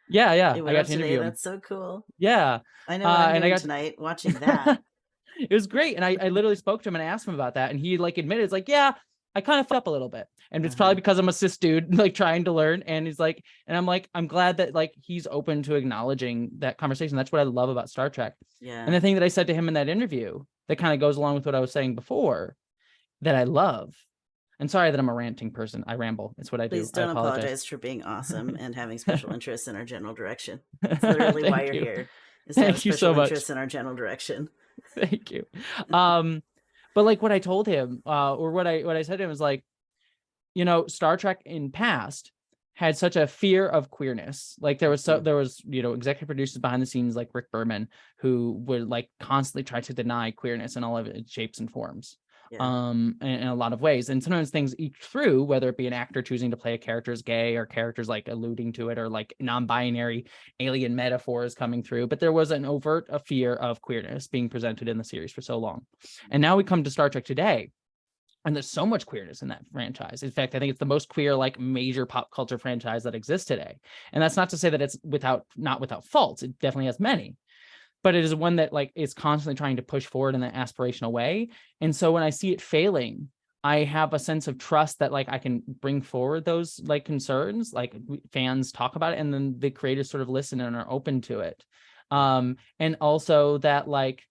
Yeah. It I went got up to today. interview him. That's so cool. Yeah. I know what I'm and doing I got tonight, watching that. It was great. And I literally spoke to him and I asked him about that. And he like admitted, it's like, yeah, I kind of fucked up a little bit. And it's probably because I'm a cis dude, like trying to learn. And he's like, and I'm like, I'm glad that like he's open to acknowledging that conversation. That's what I love about Star Trek. Yeah. And the thing that I said to him in that interview that kind of goes along with what I was saying before that I love. And sorry that I'm a ranting person. I ramble. It's what I do. Please don't apologize for being awesome and having special interests in our general direction. That's literally why you're here. Is to have Thank you special so much. interests in our general direction. Thank you. But like what I told him, or what I said to him was like, you know, Star Trek in past had such a fear of queerness. Like there was executive producers behind the scenes like Rick Berman who would like constantly try to deny queerness in all of its shapes and forms. Yeah. In a lot of ways. And sometimes things eke through, whether it be an actor choosing to play a character as gay or characters like alluding to it or like non-binary alien metaphors coming through. But there was an overt fear of queerness being presented in the series for so long. And now we come to Star Trek today. And there's so much queerness in that franchise. In fact, I think it's the most queer, like major pop culture franchise that exists today. And that's not to say that it's not without faults. It definitely has many. But it is one that like is constantly trying to push forward in an aspirational way. And so when I see it failing, I have a sense of trust that like I can bring forward those like concerns, like fans talk about it, and then the creators sort of listen and are open to it. And also that like,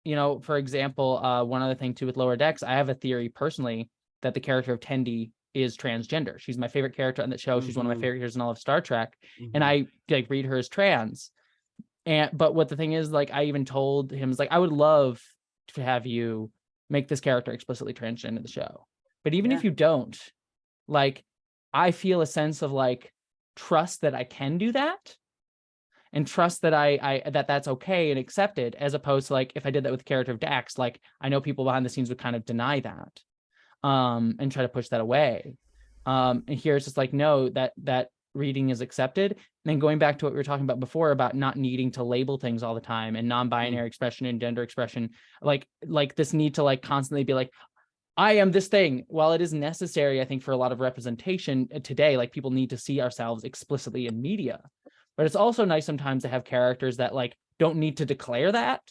you know, for example, one other thing too with Lower Decks, I have a theory personally that the character of Tendi is transgender. She's my favorite character on the show. She's one of my favorite characters in all of Star Trek. And I like read her as trans. But what the thing is, like, I even told him, is like, I would love to have you make this character explicitly transgender in the show. But even if you don't, like, I feel a sense of like trust that I can do that, and trust that that's okay and accepted, as opposed to like if I did that with the character of Dax, like I know people behind the scenes would kind of deny that, and try to push that away. And here it's just like, no, that reading is accepted. And then going back to what we were talking about before about not needing to label things all the time, and non-binary expression and gender expression, like this need to like constantly be like, I am this thing. While it is necessary, I think, for a lot of representation today, like people need to see ourselves explicitly in media, but it's also nice sometimes to have characters that like don't need to declare that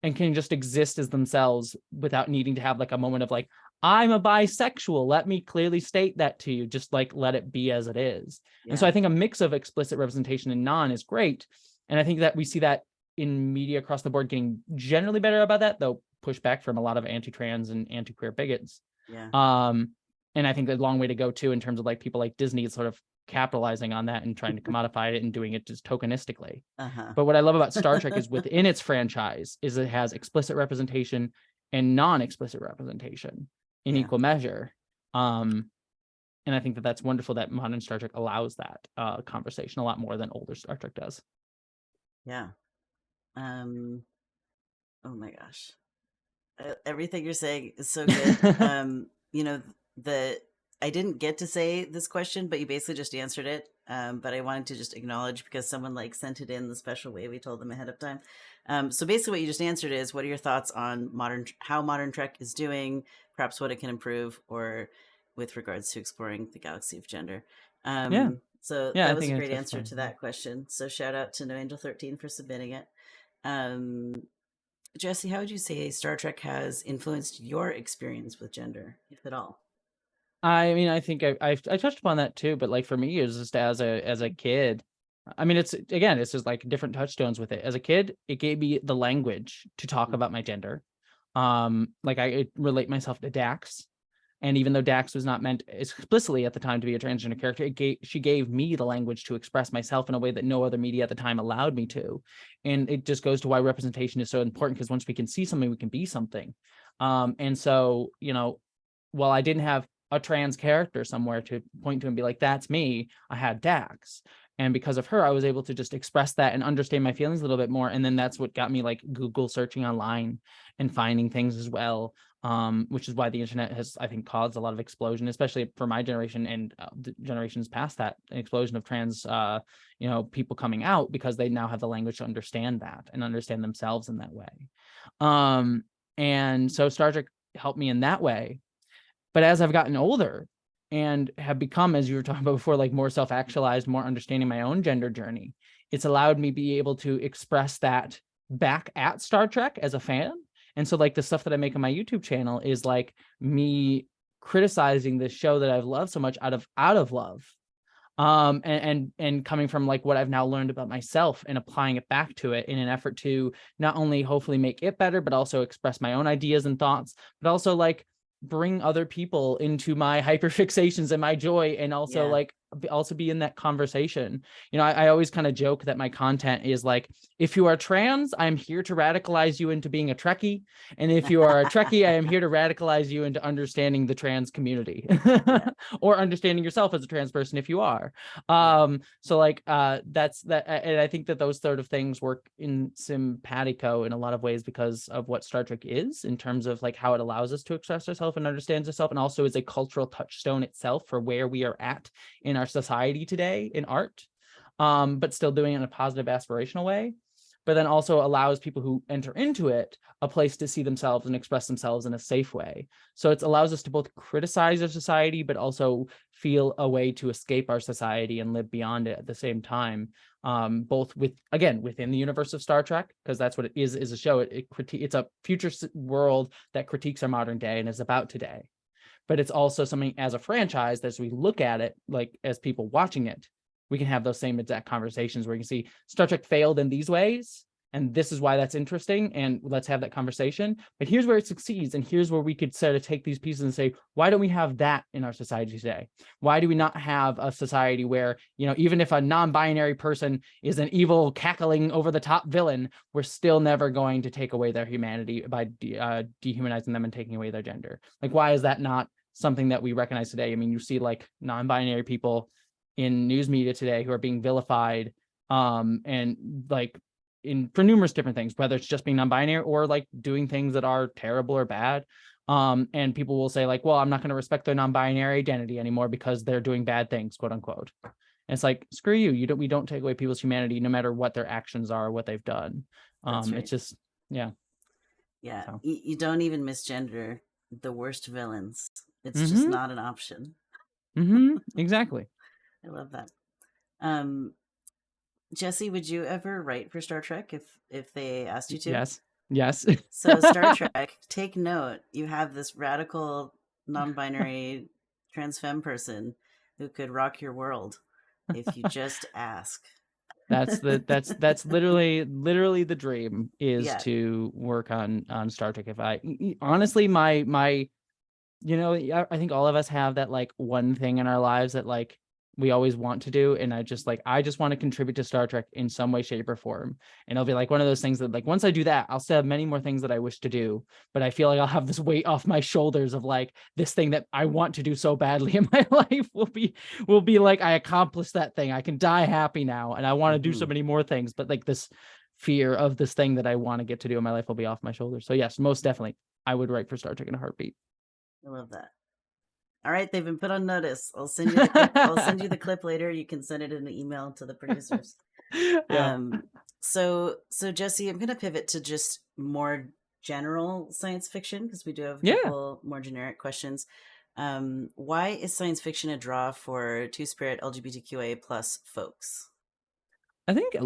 and can just exist as themselves without needing to have like a moment of like, I'm a bisexual. Let me clearly state that to you. Just like, let it be as it is. Yeah. And so I think a mix of explicit representation and non is great. And I think that we see that in media across the board getting generally better about that, though pushback from a lot of anti-trans and anti-queer bigots. Yeah. And I think there's a long way to go too, in terms of like people like Disney sort of capitalizing on that and trying to commodify it and doing it just tokenistically. But what I love about Star Trek is within its franchise is it has explicit representation and non-explicit representation in equal measure. And I think that that's wonderful that modern Star Trek allows that conversation a lot more than older Star Trek does. Yeah. Oh my gosh. Everything you're saying is so good. You know, I didn't get to say this question, but you basically just answered it. But I wanted to just acknowledge, because someone like sent it in the special way we told them ahead of time. So basically what you just answered is, what are your thoughts on how modern Trek is doing, perhaps what it can improve, or with regards to exploring the galaxy of gender? So that was a great answer to that question. So shout out to No Angel 13 for submitting it. Jessie, how would you say Star Trek has influenced your experience with gender, if at all? I mean, I think I touched upon that too, but like for me, it was just as a kid. I mean, it's just like different touchstones with it. As a kid, it gave me the language to talk about my gender. Like I relate myself to Dax, And even though Dax was not meant explicitly at the time to be a transgender character, she gave me the language to express myself in a way that no other media at the time allowed me to. And it just goes to why representation is so important, because once we can see something, we can be something. And so, while I didn't have a trans character somewhere to point to and be like, that's me, I had Dax. And because of her, I was able to just express that and understand my feelings a little bit more. And then that's what got me like Google searching online and finding things as well. Which is why the internet has, I think, caused a lot of explosion, especially for my generation and the generations past that, an explosion of trans, people coming out, because they now have the language to understand that and understand themselves in that way. And so Star Trek helped me in that way. But as I've gotten older and have become, as you were talking about before, like more self-actualized, more understanding my own gender journey, it's allowed me be able to express that back at Star Trek as a fan. And so like the stuff that I make on my YouTube channel is like me criticizing this show that I've loved so much out of love. And coming from like what I've now learned about myself and applying it back to it in an effort to not only hopefully make it better, but also express my own ideas and thoughts, but also like bring other people into my hyperfixations and my joy, and also also be in that conversation. I always kind of joke that my content is like, if you are trans, I'm here to radicalize you into being a Trekkie, and if you are a Trekkie, I am here to radicalize you into understanding the trans community or understanding yourself as a trans person if you are. So like that's that, and I think that those sort of things work in simpatico in a lot of ways because of what Star Trek is, in terms of like how it allows us to express ourselves and understand ourselves, and also is a cultural touchstone itself for where we are at in our society today in art, but still doing it in a positive, aspirational way. But then also allows people who enter into it a place to see themselves and express themselves in a safe way. So it allows us to both criticize our society, but also feel a way to escape our society and live beyond it at the same time. Both within the universe of Star Trek, because that's what it is a show. It's a future world that critiques our modern day and is about today. But it's also something as a franchise, as we look at it, like as people watching it, we can have those same exact conversations where you can see Star Trek failed in these ways, and this is why that's interesting, and let's have that conversation. But here's where it succeeds, and here's where we could sort of take these pieces and say, why don't we have that in our society today? Why do we not have a society where, even if a non-binary person is an evil, cackling, over-the-top villain, we're still never going to take away their humanity by dehumanizing them and taking away their gender? Like, why is that not something that we recognize today? I mean, you see like non-binary people in news media today who are being vilified, and like for numerous different things, whether it's just being non-binary or like doing things that are terrible or bad. And people will say like, well, I'm not going to respect their non-binary identity anymore because they're doing bad things, quote unquote. And it's like, screw you. We don't take away people's humanity, no matter what their actions are, what they've done. Right. It's just, yeah. Yeah. So. You don't even misgender the worst villains. It's just not an option. Exactly. I love that. Jessie, would you ever write for Star Trek if they asked you to? Yes. So Star Trek, take note. You have this radical, non-binary, trans femme person who could rock your world if you just ask. That's literally the dream is to work on Star Trek. If I honestly, my I think all of us have that like one thing in our lives that like we always want to do, and I just want to contribute to Star Trek in some way, shape, or form. And it'll be like one of those things that like once I do that, I'll still have many more things that I wish to do, but I feel like I'll have this weight off my shoulders of like this thing that I want to do so badly in my life will be like I accomplished that thing. I can die happy now, and I want to do so many more things, but like this fear of this thing that I want to get to do in my life will be off my shoulders. So yes, most definitely I would write for Star Trek in a heartbeat. I love that. All right, they've been put on notice. I'll send you the clip. I'll send you the clip later. You can send it in an email to the producers. Yeah. So Jessie, I'm going to pivot to just more general science fiction because we do have a couple more generic questions. Why is science fiction a draw for Two-Spirit LGBTQA plus folks? I think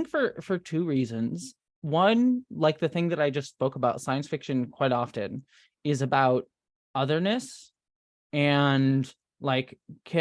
for two reasons. One, like the thing that I just spoke about, science fiction quite often is about otherness, and like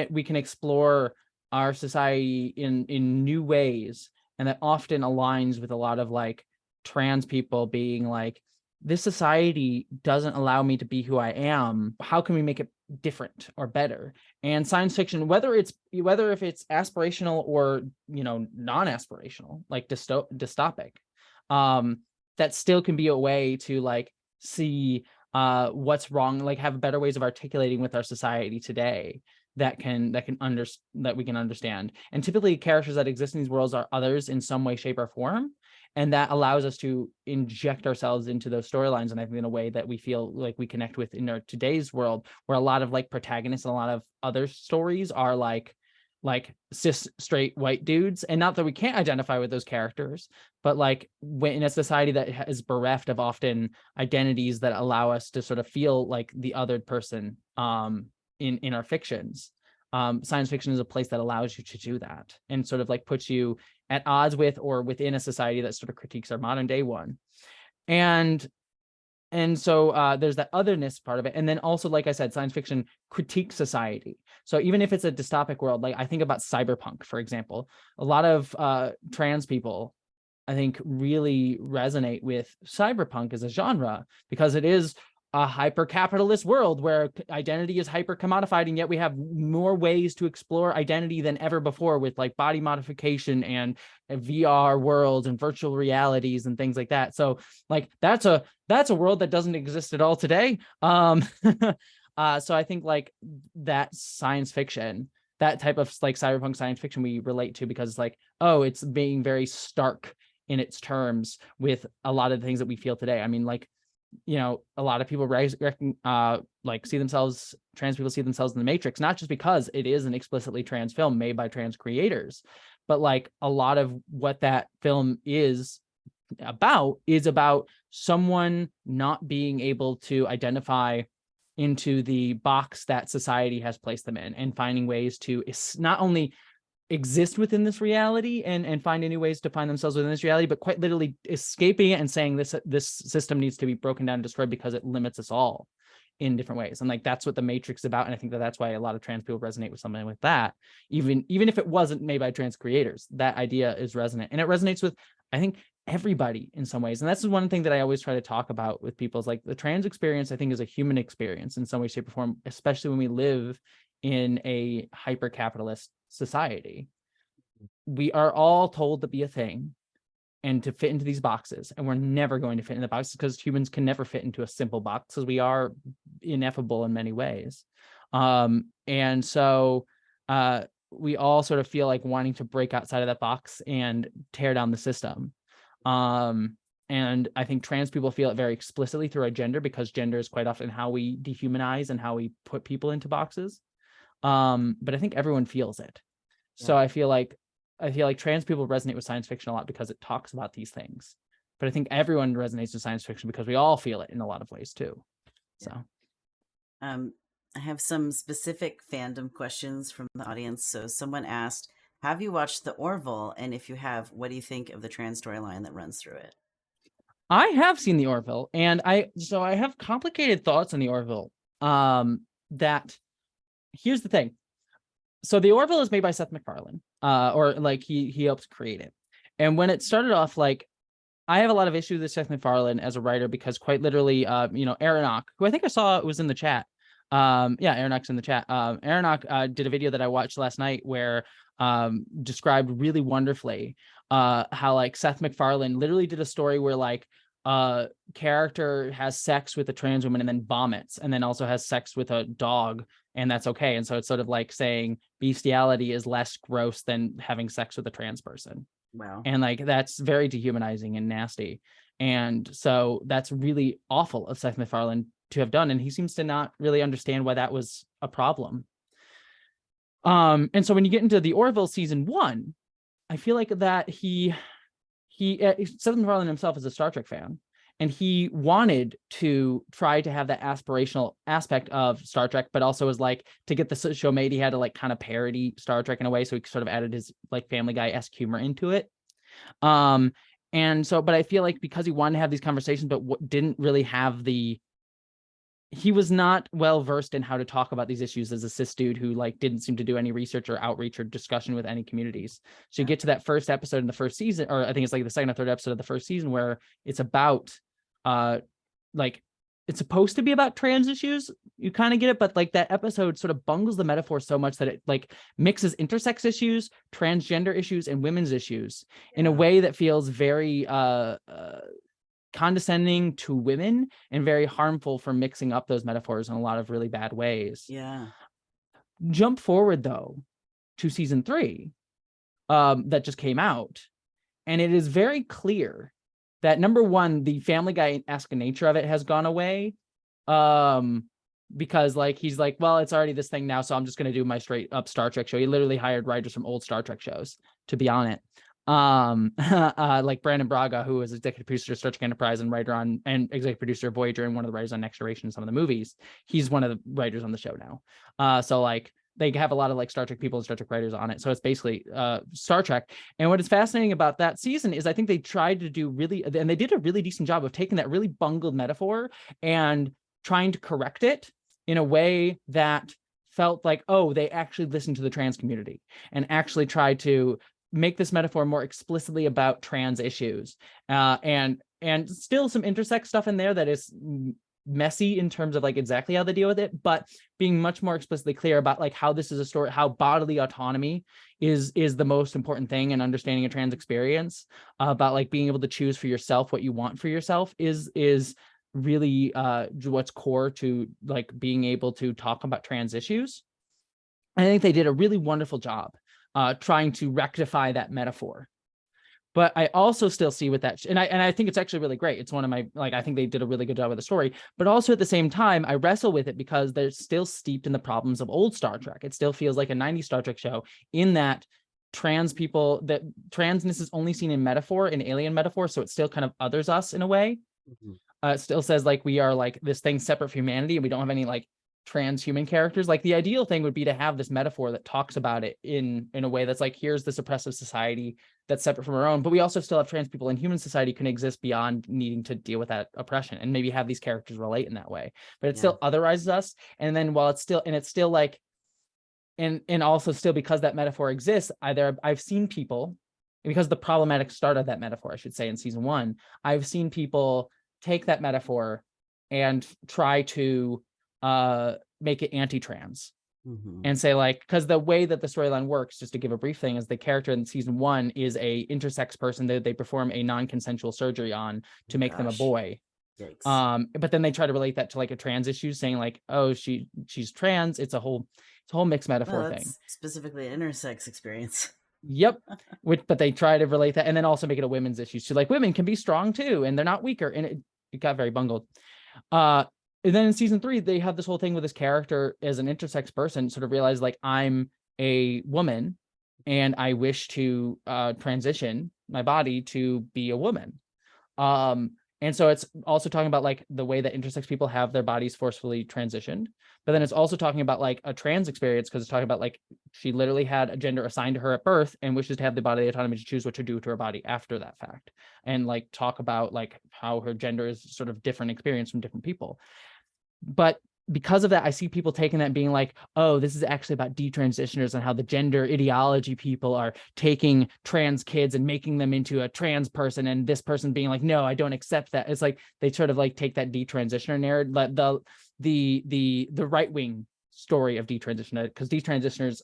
we can explore our society in new ways, and that often aligns with a lot of like trans people being like this society doesn't allow me to be who I am. How can we make it different or better? And science fiction, whether if it's aspirational or, non-aspirational, like dystopic, that still can be a way to like see what's wrong, like have better ways of articulating with our society today that we can understand. And typically characters that exist in these worlds are others in some way, shape, or form. And that allows us to inject ourselves into those storylines. And I think in a way that we feel like we connect with in our today's world, where a lot of like protagonists and a lot of other stories are like cis straight white dudes. And not that we can't identify with those characters, but like when in a society that is bereft of often identities that allow us to sort of feel like the othered person in our fictions. Science fiction is a place that allows you to do that and sort of like puts you at odds with or within a society that sort of critiques our modern day one. And so there's that otherness part of it. And then also, like I said, science fiction critiques society. So even if it's a dystopic world, like I think about cyberpunk, for example, a lot of trans people, I think, really resonate with cyberpunk as a genre because it is a hyper-capitalist world where identity is hyper-commodified, and yet we have more ways to explore identity than ever before with like body modification and VR worlds and virtual realities and things like that. So like that's a world that doesn't exist at all today. So I think like that science fiction, that type of like cyberpunk science fiction we relate to because it's like, oh, it's being very stark in its terms with a lot of the things that we feel today. I mean, like, a lot of people trans people see themselves in the Matrix, not just because it is an explicitly trans film made by trans creators, but like a lot of what that film is about someone not being able to identify into the box that society has placed them in and finding ways to not only exist within this reality and find new ways to find themselves within this reality, but quite literally escaping it and saying this system needs to be broken down and destroyed because it limits us all in different ways. And like that's what the Matrix is about. And I think that's why a lot of trans people resonate with something like that, even if it wasn't made by trans creators. That idea is resonant, and it resonates with, I think, everybody in some ways. And that's one thing that I always try to talk about with people is like the trans experience, I think, is a human experience in some way, shape, or form, especially when we live in a hyper-capitalist society. We are all told to be a thing and to fit into these boxes, and we're never going to fit in the boxes because humans can never fit into a simple box because we are ineffable in many ways. And so we all sort of feel like wanting to break outside of that box and tear down the system. And I think trans people feel it very explicitly through our gender, because gender is quite often how we dehumanize and how we put people into boxes. But I think everyone feels it. Yeah. So I feel like trans people resonate with science fiction a lot because it talks about these things. But I think everyone resonates with science fiction because we all feel it in a lot of ways too. So I have some specific fandom questions from the audience. So someone asked, have you watched The Orville? And if you have, what do you think of the trans storyline that runs through it? I have seen The Orville, and I have complicated thoughts on The Orville. That here's the thing. So The Orville is made by Seth MacFarlane, or like he helped create it. And when it started off, like I have a lot of issues with Seth MacFarlane as a writer because quite literally, Aronach, who I think I saw was in the chat. Aronach's in the chat. Aronach did a video that I watched last night where described really wonderfully how like Seth MacFarlane literally did a story where like a character has sex with a trans woman and then vomits, and then also has sex with a dog, and that's okay. And so it's sort of like saying bestiality is less gross than having sex with a trans person. Wow. And like that's very dehumanizing and nasty. And so that's really awful of Seth MacFarlane to have done, and he seems to not really understand why that was a problem. And so when you get into The Orville season 1, I feel like that Seth MacFarlane himself is a Star Trek fan, and he wanted to try to have that aspirational aspect of Star Trek, but also was like, to get the show made, he had to like kind of parody Star Trek in a way. So he sort of added his like Family Guy-esque humor into it. And so, but I feel like because he wanted to have these conversations, but didn't really have he was not well versed in how to talk about these issues as a cis dude who like didn't seem to do any research or outreach or discussion with any communities. So you get to that first episode in the first season, or I think it's like the second or third episode of the first season, where it's about like it's supposed to be about trans issues. You kind of get it, but like that episode sort of bungles the metaphor so much that it like mixes intersex issues, transgender issues, and women's issues in a way that feels very condescending to women and very harmful for mixing up those metaphors in a lot of really bad ways. Yeah. Jump forward though to season 3 that just came out, and it is very clear that number one, the Family Guy-esque nature of it has gone away, because like he's like, well, it's already this thing now, so I'm just going to do my straight up Star Trek show. He literally hired writers from old Star Trek shows to be on it. Like Brandon Braga, who is executive producer of Star Trek Enterprise and writer on and executive producer of Voyager and one of the writers on Next Generation and some of the movies. He's one of the writers on the show now. So like they have a lot of like Star Trek people and Star Trek writers on it. So it's basically Star Trek. And what is fascinating about that season is I think they tried to do and they did a really decent job of taking that really bungled metaphor and trying to correct it in a way that felt like, oh, they actually listened to the trans community and actually tried to make this metaphor more explicitly about trans issues, and still some intersex stuff in there that is messy in terms of like exactly how they deal with it, but being much more explicitly clear about like how this is a story, how bodily autonomy is the most important thing in understanding a trans experience, about like being able to choose for yourself what you want for yourself is really what's core to like being able to talk about trans issues. I think they did a really wonderful job trying to rectify that metaphor. But I also still see with that, and I think it's actually really great. It's one of my, like, I think they did a really good job with the story, but also at the same time, I wrestle with it because they're still steeped in the problems of old Star Trek. It still feels like a 90s Star Trek show in that trans people, that transness is only seen in metaphor, in alien metaphor, so it still kind of others us in a way. It still says like we are like this thing separate from humanity and we don't have any like transhuman characters. Like the ideal thing would be to have this metaphor that talks about it in a way that's like, here's this oppressive society that's separate from our own, but we also still have trans people in human society can exist beyond needing to deal with that oppression, and maybe have these characters relate in that way, but it still otherizes us. And then while it's still like, and also still because that metaphor exists, I've seen people, because the problematic start of that metaphor, I should say, in season 1, I've seen people take that metaphor and try to make it anti-trans, and say like, because the way that the storyline works, just to give a brief thing, is the character in season 1 is a intersex person that they perform a non-consensual surgery on to make them a boy. Yikes. But then they try to relate that to like a trans issue, saying like, oh, she's trans. It's a whole mixed metaphor thing. Specifically an intersex experience. Yep. But they try to relate that and then also make it a women's issue. So like women can be strong too, and they're not weaker. And it got very bungled. And then in season 3, they have this whole thing with this character as an intersex person sort of realize like, I'm a woman and I wish to transition my body to be a woman. And so it's also talking about like the way that intersex people have their bodies forcefully transitioned, but then it's also talking about like a trans experience, because it's talking about like she literally had a gender assigned to her at birth and wishes to have the body autonomy to choose what to do to her body after that fact, and like talk about like how her gender is sort of different experience from different people. But because of that, I see people taking that and being like, oh, this is actually about detransitioners and how the gender ideology people are taking trans kids and making them into a trans person, and this person being like, no, I don't accept that. It's like they sort of like take that detransitioner narrative, the right-wing story of detransitioner, because detransitioners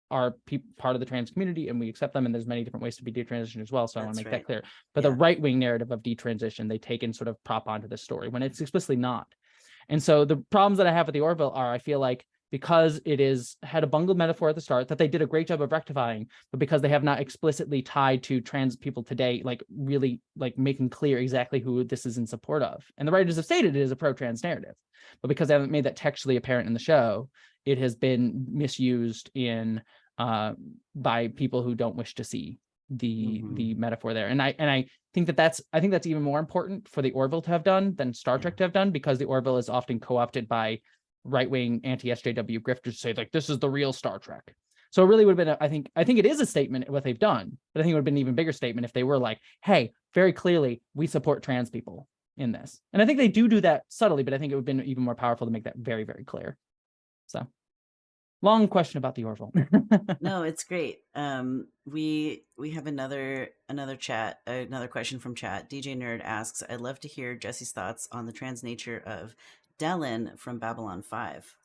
are part of the trans community and we accept them, and there's many different ways to be detransitioned as well, so I want to make that clear. But the right-wing narrative of detransition, they take and sort of prop onto this story when it's explicitly not. And so the problems that I have with the Orville are, I feel like because it had a bungled metaphor at the start that they did a great job of rectifying, but because they have not explicitly tied to trans people today, like really like making clear exactly who this is in support of. And the writers have stated it is a pro-trans narrative, but because they haven't made that textually apparent in the show, it has been misused by people who don't wish to see the metaphor there. And I think that's even more important for the Orville to have done than Star Trek to have done, because the Orville is often co-opted by right-wing anti-SJW grifters to say like, this is the real Star Trek. So it really would have been, I think it is a statement what they've done, but I think it would have been an even bigger statement if they were like, hey, very clearly we support trans people in this. And I think they do that subtly, but I think it would have been even more powerful to make that very, very clear. So long question about the Orville. No, it's great. We have another question from chat. DJ Nerd asks, "I'd love to hear Jessie's thoughts on the trans nature of Dellen from Babylon 5."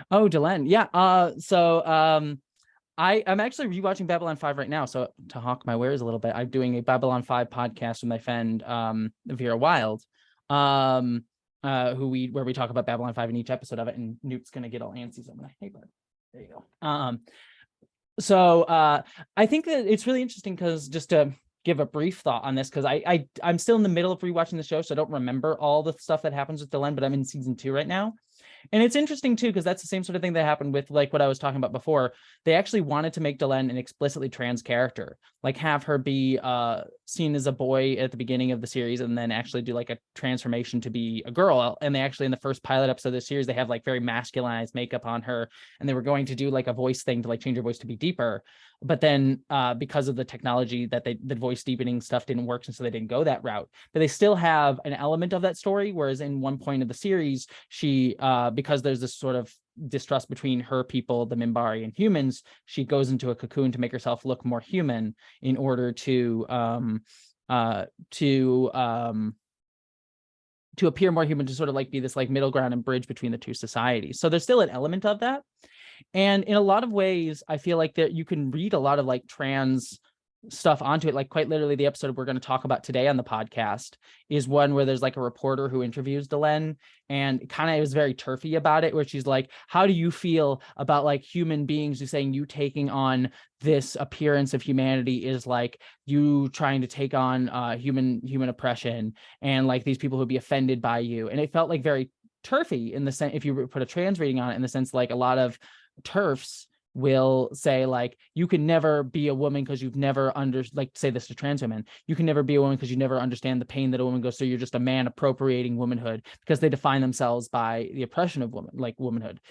Oh, Delenn. Yeah. I'm actually rewatching Babylon 5 right now. So to hawk my wares a little bit, I'm doing a Babylon 5 podcast with my friend Vera Wild, where we talk about Babylon 5 in each episode of it, and Newt's gonna get all antsy. So I'm like, hey bud, there you go. So I think that it's really interesting because just to give a brief thought on this, because I'm still in the middle of rewatching the show, so I don't remember all the stuff that happens with Delenn, but I'm in season 2 right now. And it's interesting too, because that's the same sort of thing that happened with like what I was talking about before. They actually wanted to make Delenn an explicitly trans character, like have her be seen as a boy at the beginning of the series and then actually do like a transformation to be a girl. And they actually, in the first pilot episode of the series, they have like very masculinized makeup on her, and they were going to do like a voice thing to like change her voice to be deeper. But then because of the technology that the voice deepening stuff didn't work, and so they didn't go that route. But they still have an element of that story, whereas in one point of the series, she because there's this sort of distrust between her people, the Minbari, and humans, she goes into a cocoon to make herself look more human in order to appear more human, to sort of like be this like middle ground and bridge between the two societies. So there's still an element of that. And in a lot of ways, I feel like that you can read a lot of like trans stuff onto it. Like quite literally, the episode we're going to talk about today on the podcast is one where there's like a reporter who interviews Delenn, and kind of is very turfy about it, where she's like, how do you feel about like human beings who saying you taking on this appearance of humanity is like you trying to take on human oppression, and like these people who be offended by you. And it felt like very turfy in the sense, if you put a trans reading on it, in the sense like a lot of turfs will say like you can never be a woman because you've never like say this to trans women, you can never be a woman because you never understand the pain that a woman goes through, you're just a man appropriating womanhood, because they define themselves by the oppression of womanhood,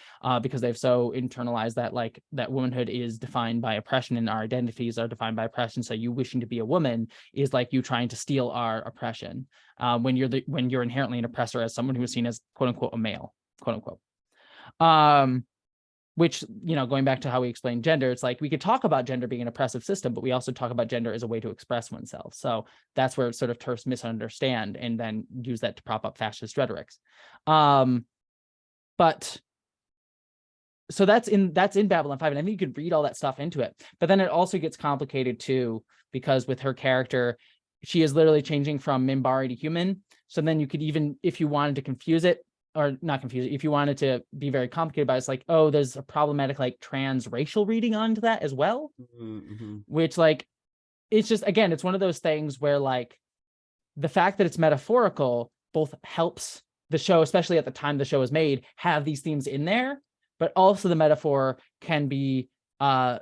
because they've so internalized that like that womanhood is defined by oppression and our identities are defined by oppression. So you wishing to be a woman is like you trying to steal our oppression, when you're inherently an oppressor as someone who is seen as quote unquote a male, quote unquote. Which, you know, going back to how we explain gender, it's like we could talk about gender being an oppressive system, but we also talk about gender as a way to express oneself. So that's where sort of TERFs misunderstand and then use that to prop up fascist rhetorics. But so that's in Babylon 5, and I think you could read all that stuff into it. But then it also gets complicated too, because with her character, she is literally changing from Minbari to human. So then you could, even if you wanted to confuse it, or not confuse it, if you wanted to be very complicated about it, it's like, oh, there's a problematic like trans racial reading onto that as well. Mm-hmm. Which like, it's just, again, it's one of those things where like the fact that it's metaphorical both helps the show, especially at the time the show was made, have these themes in there, but also the metaphor can be kind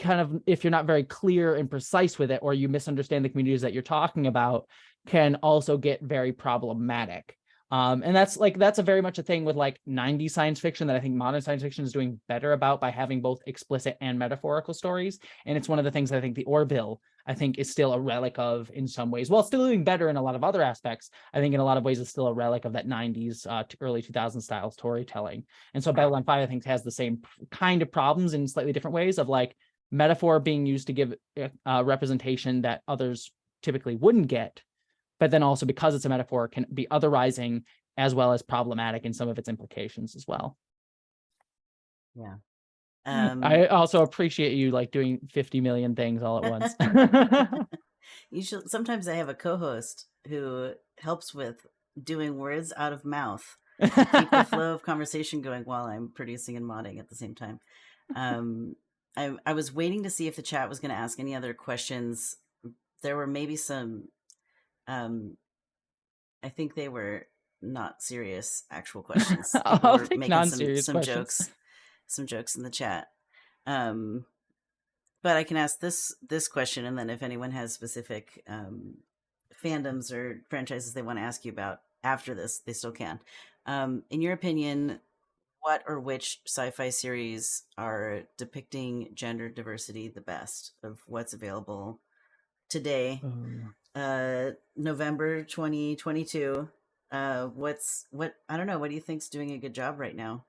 of, if you're not very clear and precise with it, or you misunderstand the communities that you're talking about, can also get very problematic. And that's a very much a thing with like 90s science fiction that I think modern science fiction is doing better about, by having both explicit and metaphorical stories. And it's one of the things that I think the Orville, I think, is still a relic of in some ways. While still doing better in a lot of other aspects, I think in a lot of ways it's still a relic of that 90s to early 2000s style storytelling. And so Babylon 5, I think, has the same kind of problems in slightly different ways, of like metaphor being used to give representation that others typically wouldn't get, but then also because it's a metaphor can be otherizing as well as problematic in some of its implications as well. Yeah. I also appreciate you like doing 50 million things all at once. Sometimes I have a co-host who helps with doing words out of mouth, keep the flow of conversation going while I'm producing and modding at the same time. I was waiting to see if the chat was going to ask any other questions. There were maybe some, I think they were not serious actual questions. I'll take non-serious some questions. Some jokes in the chat. But I can ask this question, and then if anyone has specific fandoms or franchises they want to ask you about after this, they still can. In your opinion, what or which sci-fi series are depicting gender diversity the best of what's available today? November 2022. What I don't know, what do you think's doing a good job right now?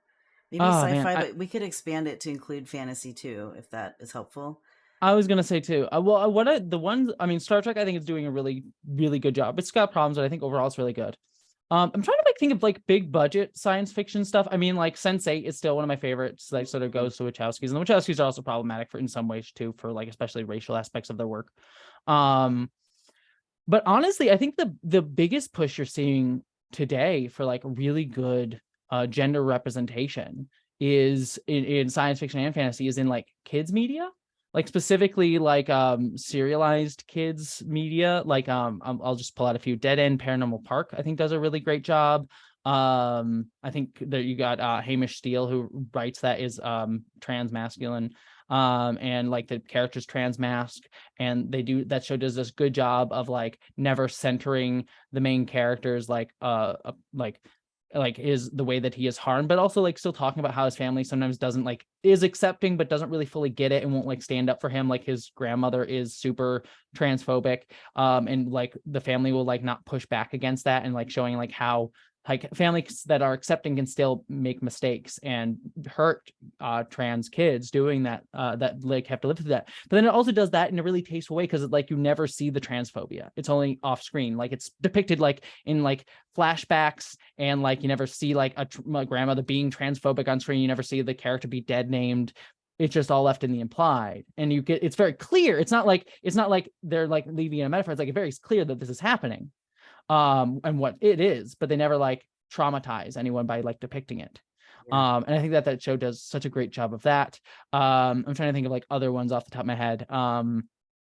Maybe Oh man, sci-fi, but we could expand it to include fantasy too, if that is helpful. I was gonna say too. The ones, I mean, Star Trek, I think is doing a really, really good job. It's got problems, but I think overall it's really good. I'm trying to think of like big budget science fiction stuff. I mean, like Sense8 is still one of my favorites. That sort of goes to Wachowskis, and the Wachowskis are also problematic in some ways too, for like especially racial aspects of their work. But honestly, I think the biggest push you're seeing today for like really good gender representation is in science fiction and fantasy is in like kids media, like specifically like serialized kids media. Like I'll just pull out a few. Dead End Paranormal Park, I think, does a really great job. I think that you got Hamish Steele, who writes that, is trans masculine, and like the characters trans mask, and that show does this good job of like never centering the main characters like is the way that he is harmed, but also like still talking about how his family sometimes doesn't like is accepting but doesn't really fully get it and won't like stand up for him. Like his grandmother is super transphobic, and like the family will like not push back against that, and like showing like how like families that are accepting can still make mistakes and hurt trans kids doing that, that like have to live through that. But then it also does that in a really tasteful way, because like you never see the transphobia. It's only off screen. Like it's depicted like in like flashbacks, and like you never see like a grandmother being transphobic on screen. You never see the character be dead named. It's just all left in the implied, and you get, it's very clear. It's not like they're like leaving a metaphor. It's like very clear that this is happening, and what it is, but they never like traumatize anyone by like depicting it. And I think that show does such a great job of that. I'm trying to think of like other ones off the top of my head.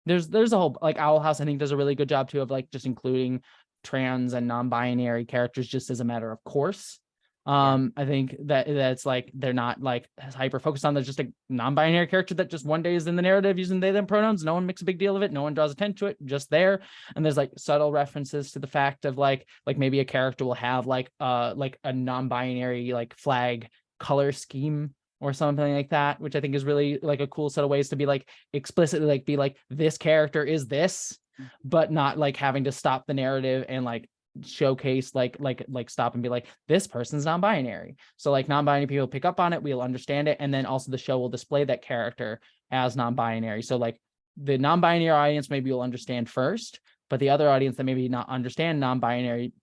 There's a whole, like Owl House, I think, does a really good job too of like just including trans and non-binary characters just as a matter of course. I think that's like they're not like hyper focused on. There's just a non-binary character that just one day is in the narrative using they them pronouns. No one makes a big deal of it. No one draws attention to it. Just there. And there's like subtle references to the fact of like maybe a character will have like a non-binary like flag color scheme or something like that, which I think is really like a cool set of ways to be like explicitly like be like this character is this, but not like having to stop the narrative and like showcase like stop and be like this person's non-binary, so like non-binary people pick up on it, we'll understand it, and then also the show will display that character as non-binary, so like the non-binary audience maybe will understand first, but the other audience that maybe not understand non-binary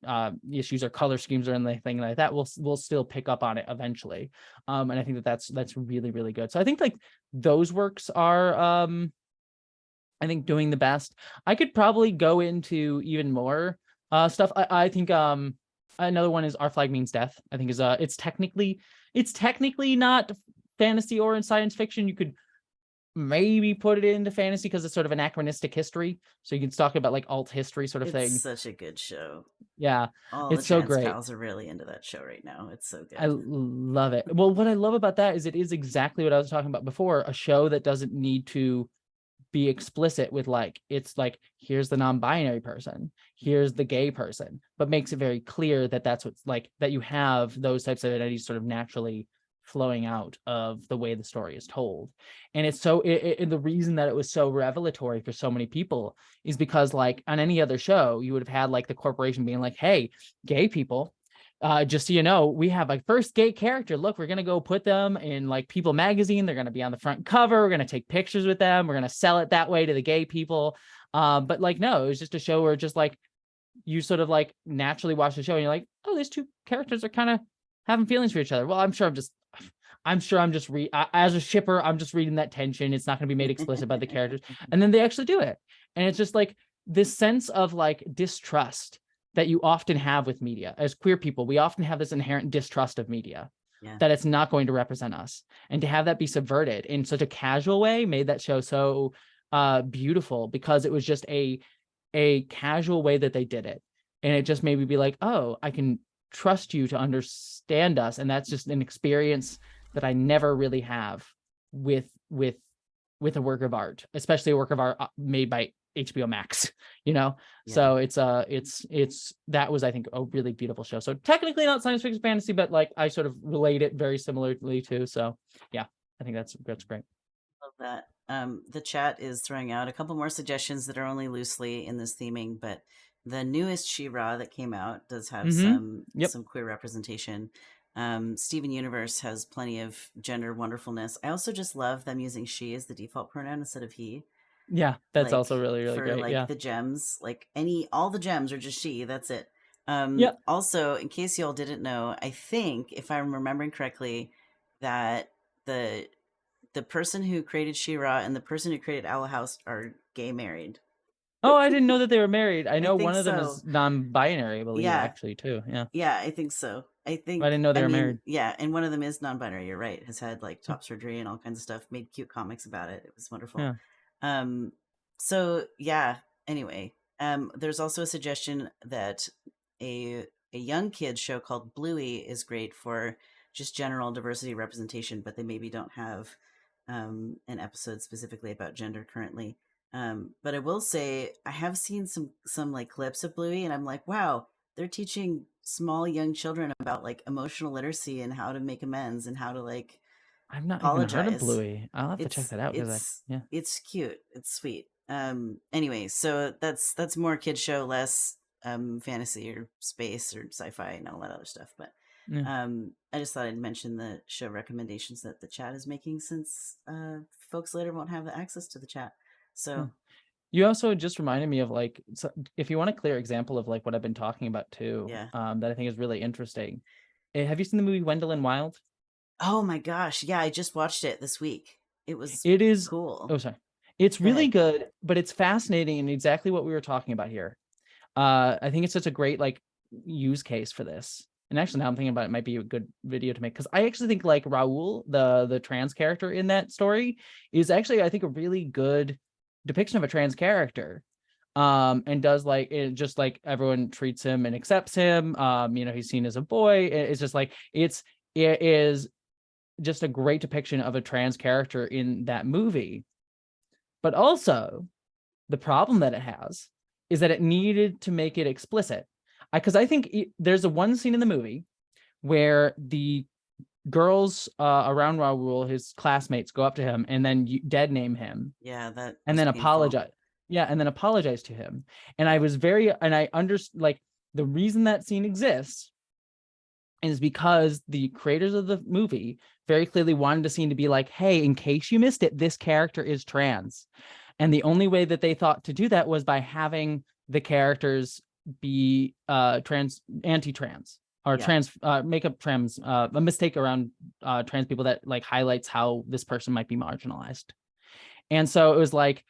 issues or color schemes or anything like that will still pick up on it eventually. And I think that's really, really good. So I think like those works are I think doing the best. I could probably go into even more stuff. I think another one is Our Flag Means Death. I think is it's technically not fantasy or in science fiction. You could maybe put it into fantasy because it's sort of anachronistic history. So you can talk about like alt history sort of thing. It's such a good show. Yeah, all it's the so trans great. pals are really into that show right now. It's so good. I love it. Well, what I love about that is it is exactly what I was talking about before. A show that doesn't need to be explicit with like, it's like, here's the non-binary person, here's the gay person, but makes it very clear that that's what's like, that you have those types of identities sort of naturally flowing out of the way the story is told. And it's so the reason that it was so revelatory for so many people is because like on any other show you would have had like the corporation being like, hey, gay people, just so you know, we have a first gay character. Look, we're going to go put them in like People magazine. They're going to be on the front cover. We're going to take pictures with them. We're going to sell it that way to the gay people. But like, no, it was just a show where just like, you sort of like naturally watch the show and you're like, oh, these two characters are kind of having feelings for each other. Well, I'm sure I'm just as a shipper, I'm just reading that tension. It's not going to be made explicit by the characters. And then they actually do it. And it's just like this sense of like distrust that you often have with media. As queer people, we often have this inherent distrust of media, that it's not going to represent us. And to have that be subverted in such a casual way made that show so beautiful, because it was just a casual way that they did it. And it just made me be like, oh, I can trust you to understand us. And that's just an experience that I never really have with a work of art, especially a work of art made by HBO Max, you know? So it's that was, I think, a really beautiful show. So technically not science fiction fantasy, but like I sort of relate it very similarly to. So yeah, I think that's great. Love that. The chat is throwing out a couple more suggestions that are only loosely in this theming, but the newest She-Ra that came out does have some queer representation. Steven Universe has plenty of gender wonderfulness. I also just love them using she as the default pronoun instead of he. Yeah, that's Like also really, really for great. like Yeah. the gems, like all the gems are just she. That's it. Yeah. Also, in case y'all didn't know, I think if I'm remembering correctly, that the person who created She-Ra and the person who created Owl House are gay married. Oh, I didn't know that they were married. I I know think one of them so. is non-binary, I believe, Yeah, actually, too. Yeah. yeah, I think so. I didn't know they I were mean, married. yeah, and one of them is non-binary. You're right. Has had like top surgery and all kinds of stuff. Made cute comics about it. It was wonderful. Yeah. Um, so yeah. Anyway, there's also a suggestion that a young kid show called Bluey is great for just general diversity representation, but they maybe don't have an episode specifically about gender currently. But I will say I have seen some like clips of Bluey, and I'm like, wow, they're teaching small young children about like emotional literacy and how to make amends and how to like I've not even heard of apologize. Bluey. I'll have to check It's that out because it's yeah. it's cute. It's sweet. Anyway, so that's more kid show, less fantasy or space or sci-fi and all that other stuff. But Yeah. I just thought I'd mention the show recommendations that the chat is making, since folks later won't have the access to the chat. So Yeah. You also just reminded me of like, so if you want a clear example of like what I've been talking about too, yeah. that I think is really interesting. Have you seen the movie Wendell and Wild? Oh my gosh, yeah, I just watched it this week. It was It is. cool. Oh, sorry. It's Go really ahead. good, but it's fascinating and exactly what we were talking about here. I think it's such a great like use case for this. And actually, now I'm thinking about it, it might be a good video to make, because I actually think like Raul, the trans character in that story, is actually, I think, a really good depiction of a trans character. And does like it, just like everyone treats him and accepts him. He's seen as a boy. It's just like it is just a great depiction of a trans character in that movie. But also, the problem that it has is that it needed to make it explicit. Because I think there's a one scene in the movie where the girls around Raul, his classmates, go up to him and then dead name him. Yeah, that and was then painful. apologize. Yeah, and then apologize to him. And I understand, like, the reason that scene exists is because the creators of the movie very clearly wanted the scene to be like, hey, in case you missed it, this character is trans. And the only way that they thought to do that was by having the characters be anti-trans or trans, make up trans, a mistake around trans people that like highlights how this person might be marginalized. And so it was like,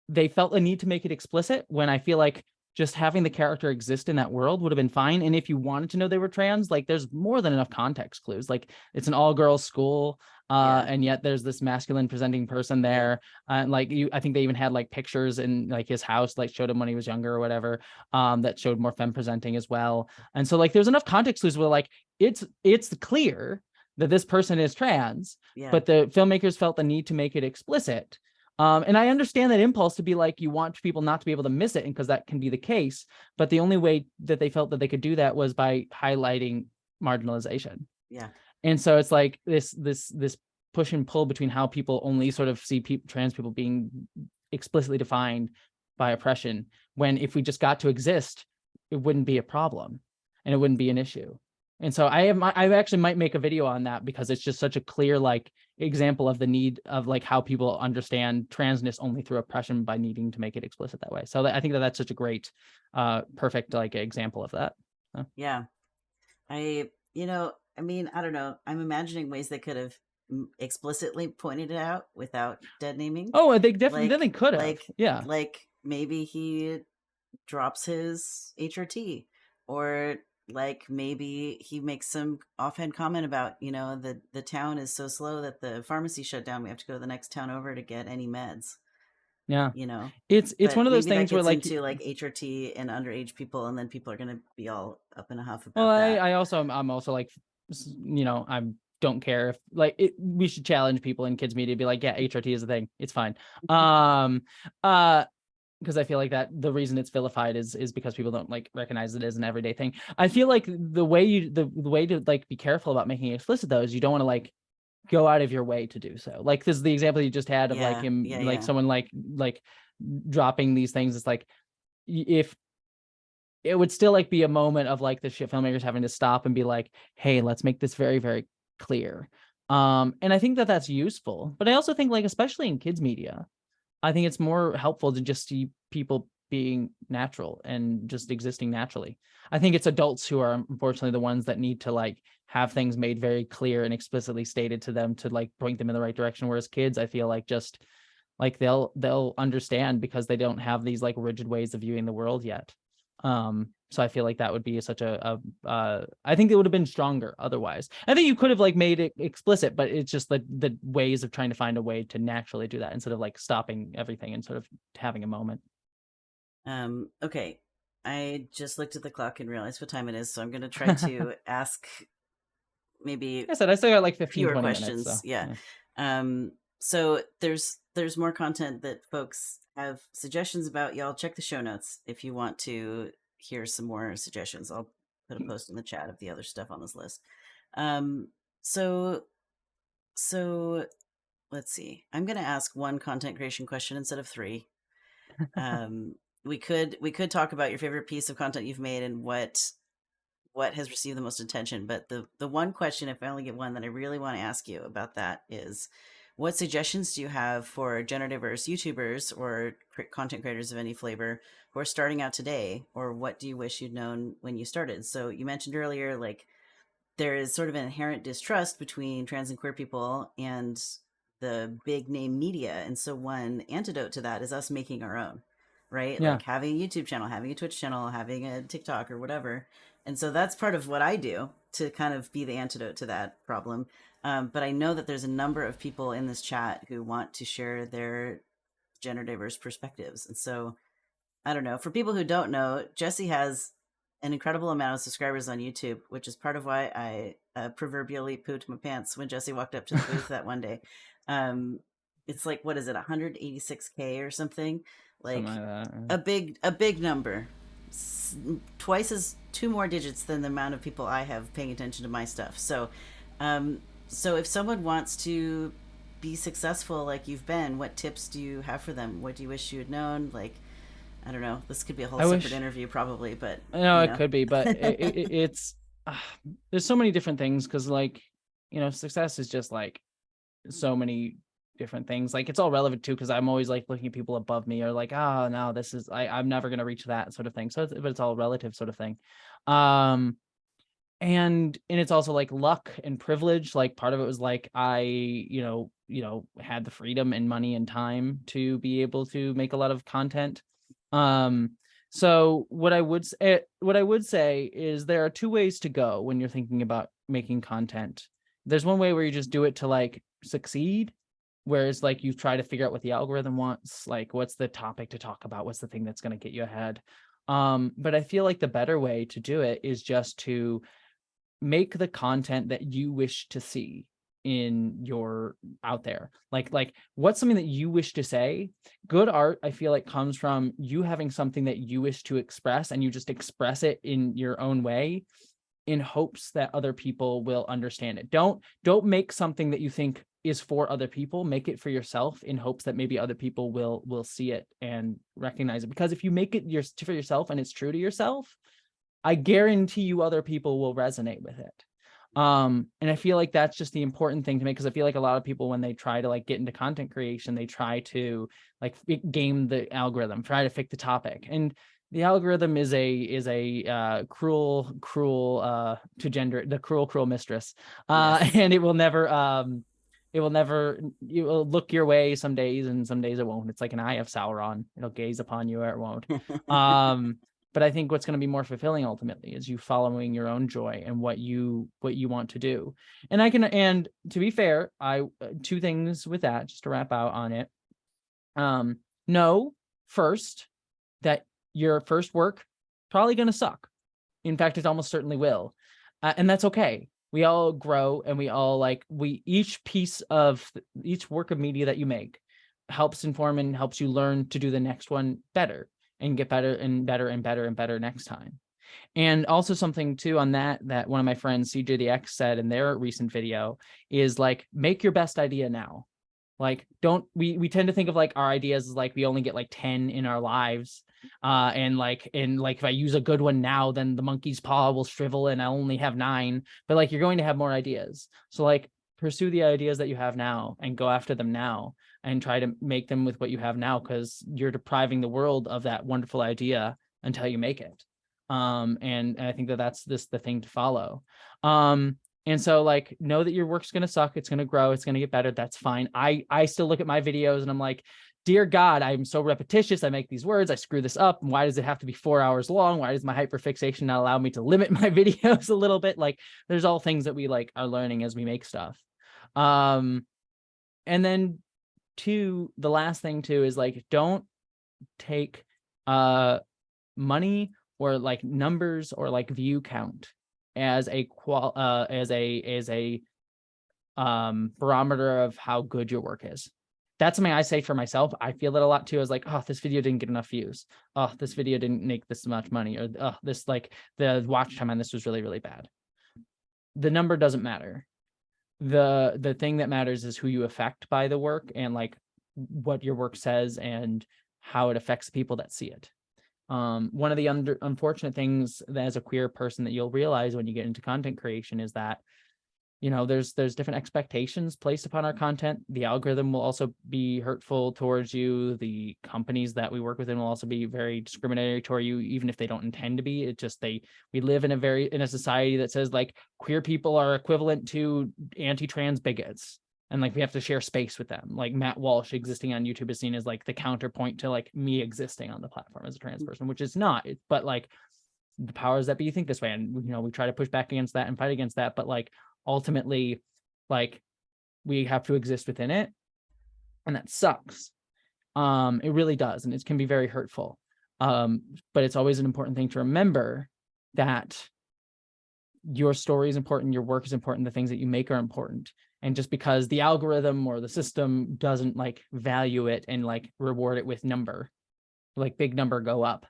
they felt a need to make it explicit when I feel like just having the character exist in that world would have been fine. And if you wanted to know they were trans, like there's more than enough context clues. Like it's an all-girls school, and yet there's this masculine presenting person there. And I think they even had like pictures in like his house, like showed him when he was younger or whatever, that showed more femme presenting as well. And so like there's enough context clues where like it's clear that this person is trans, but the filmmakers felt the need to make it explicit. And I understand that impulse to be like, you want people not to be able to miss it, and because that can be the case. But the only way that they felt that they could do that was by highlighting marginalization. Yeah. And so it's like this push and pull between how people only sort of see trans people being explicitly defined by oppression, when if we just got to exist, it wouldn't be a problem and it wouldn't be an issue. And so I actually might make a video on that, because it's just such a clear like example of the need of like how people understand transness only through oppression by needing to make it explicit that way. So I think that that's such a great, perfect like example of that. Yeah. I mean, I don't know. I'm imagining ways they could have explicitly pointed it out without dead naming. Oh, they definitely could have. Yeah. Like maybe he drops his HRT, or like maybe he makes some offhand comment about, the town is so slow that the pharmacy shut down. We have to go to the next town over to get any meds. Yeah. It's one of those things where like into like HRT and underage people, and then people are going to be all up in a huff about well, that. I'm also like, I don't care if like we should challenge people in kids media, be like, yeah, HRT is a thing. It's fine. Because I feel like that the reason it's vilified is because people don't like recognize it as an everyday thing. I feel like the way to like be careful about making it explicit though is you don't want to like go out of your way to do so. Like this is the example you just had of like him, someone like dropping these things. It's like if it would still like be a moment of like the shit filmmakers having to stop and be like, hey, let's make this very, very clear. And I think that that's useful, but I also think like, especially in kids media, I think it's more helpful to just see people being natural and just existing naturally. I think it's adults who are unfortunately the ones that need to like have things made very clear and explicitly stated to them to like point them in the right direction. Whereas kids, I feel like just like they'll understand because they don't have these like rigid ways of viewing the world yet. So I feel like that would be such I think it would have been stronger otherwise. I think you could have like made it explicit, but it's just the ways of trying to find a way to naturally do that instead of like stopping everything and sort of having a moment. Okay. I just looked at the clock and realized what time it is, so I'm going to try to ask maybe Like I said, I still got like 15, fewer 20 questions. minutes. So, yeah. So there's more content that folks have suggestions about. Y'all check the show notes if you want to hear some more suggestions. I'll put a post in the chat of the other stuff on this list. So let's see. I'm going to ask one content creation question instead of three. We could talk about your favorite piece of content you've made and what has received the most attention. But the one question, if I only get one, that I really want to ask you about that is, what suggestions do you have for gender diverse YouTubers or content creators of any flavor who are starting out today, or what do you wish you'd known when you started? So you mentioned earlier, like, there is sort of an inherent distrust between trans and queer people and the big name media. And so one antidote to that is us making our own, right? yeah. Like having a YouTube channel, having a Twitch channel, having a TikTok or whatever. And so that's part of what I do to kind of be the antidote to that problem. But I know that there's a number of people in this chat who want to share their gender diverse perspectives. And so I don't know. For people who don't know, Jessie has an incredible amount of subscribers on YouTube, which is part of why I proverbially pooped my pants when Jessie walked up to the booth that one day. It's like, what is it, 186K or something? Like, Something like that. a big number. Twice as 2 more digits than the amount of people I have paying attention to my stuff. So if someone wants to be successful like you've been, what tips do you have for them? What do you wish you had known? Like, I don't know. This could be a whole separate interview, probably, but no, it could be, but it's there's so many different things because, like, success is just like so many different things. Like, it's all relevant too because I'm always like looking at people above me or like, oh no, this is I'm never gonna reach that sort of thing. So, but it's all relative sort of thing. And it's also like luck and privilege. Like, part of it was like I had the freedom and money and time to be able to make a lot of content. So what I would say is there are 2 ways to go when you're thinking about making content. There's one way where you just do it to like succeed, whereas like you try to figure out what the algorithm wants, like what's the topic to talk about, what's the thing that's going to get you ahead. But I feel like the better way to do it is just to make the content that you wish to see in your out there. Like what's something that you wish to say? Good art, I feel like, comes from you having something that you wish to express and you just express it in your own way in hopes that other people will understand it. Don't make something that you think is for other people. Make it for yourself in hopes that maybe other people will see it and recognize it. Because if you make it for yourself and it's true to yourself, I guarantee you other people will resonate with it. And I feel like that's just the important thing to make, because I feel like a lot of people, when they try to like get into content creation, they try to like game the algorithm, try to fit the topic, and the algorithm is a cruel mistress. Yes. And it will look your way some days and some days it won't. It's like an eye of Sauron. It'll gaze upon you or it won't. But I think what's going to be more fulfilling ultimately is you following your own joy and what you want to do. And to be fair, 2 things with that, just to wrap out on it. Know first that your first work probably going to suck. In fact, it almost certainly will. And that's okay. We all grow and we all each work of media that you make helps inform and helps you learn to do the next one better and get better and better and better and better next time. And also something too on that one of my friends, CJDX, said in their recent video is like, make your best idea now. Like, we tend to think of like our ideas as like we only get like 10 in our lives. And if I use a good one now, then the monkey's paw will shrivel and I only have 9. But like, you're going to have more ideas. So like, pursue the ideas that you have now and go after them now and try to make them with what you have now, because you're depriving the world of that wonderful idea until you make it. And I think that that's the thing to follow. And so like, know that your work's going to suck. It's going to grow. It's going to get better. That's fine. I still look at my videos and I'm like, dear God, I'm so repetitious. I make these words. I screw this up. Why does it have to be 4 hours long? Why does my hyperfixation not allow me to limit my videos a little bit? Like, there's all things that we like are learning as we make stuff. And then the last thing too is like, don't take money or like numbers or like view count as a barometer of how good your work is. That's something I say for myself. I feel it a lot too. I was like, oh, this video didn't get enough views. Oh, this video didn't make this much money. Or oh, this, like, the watch time on this was really, really bad. The number doesn't matter. The thing that matters is who you affect by the work and like what your work says and how it affects the people that see it. One of the unfortunate things that as a queer person that you'll realize when you get into content creation is that, you know, there's different expectations placed upon our content. The algorithm will also be hurtful towards you. The companies that we work within will also be very discriminatory toward you, even if they don't intend to be. It just, we live in a society that says like queer people are equivalent to anti-trans bigots. And like, we have to share space with them. Like Matt Walsh existing on YouTube is seen as like the counterpoint to like me existing on the platform as a trans person, which is not. But like, the powers that be think this way, and you know, we try to push back against that and fight against that. But like, ultimately, like, we have to exist within it, and that sucks. It really does, and it can be very hurtful. But it's always an important thing to remember that your story is important, your work is important, the things that you make are important. And just because the algorithm or the system doesn't like value it and like reward it with number, like big number go up,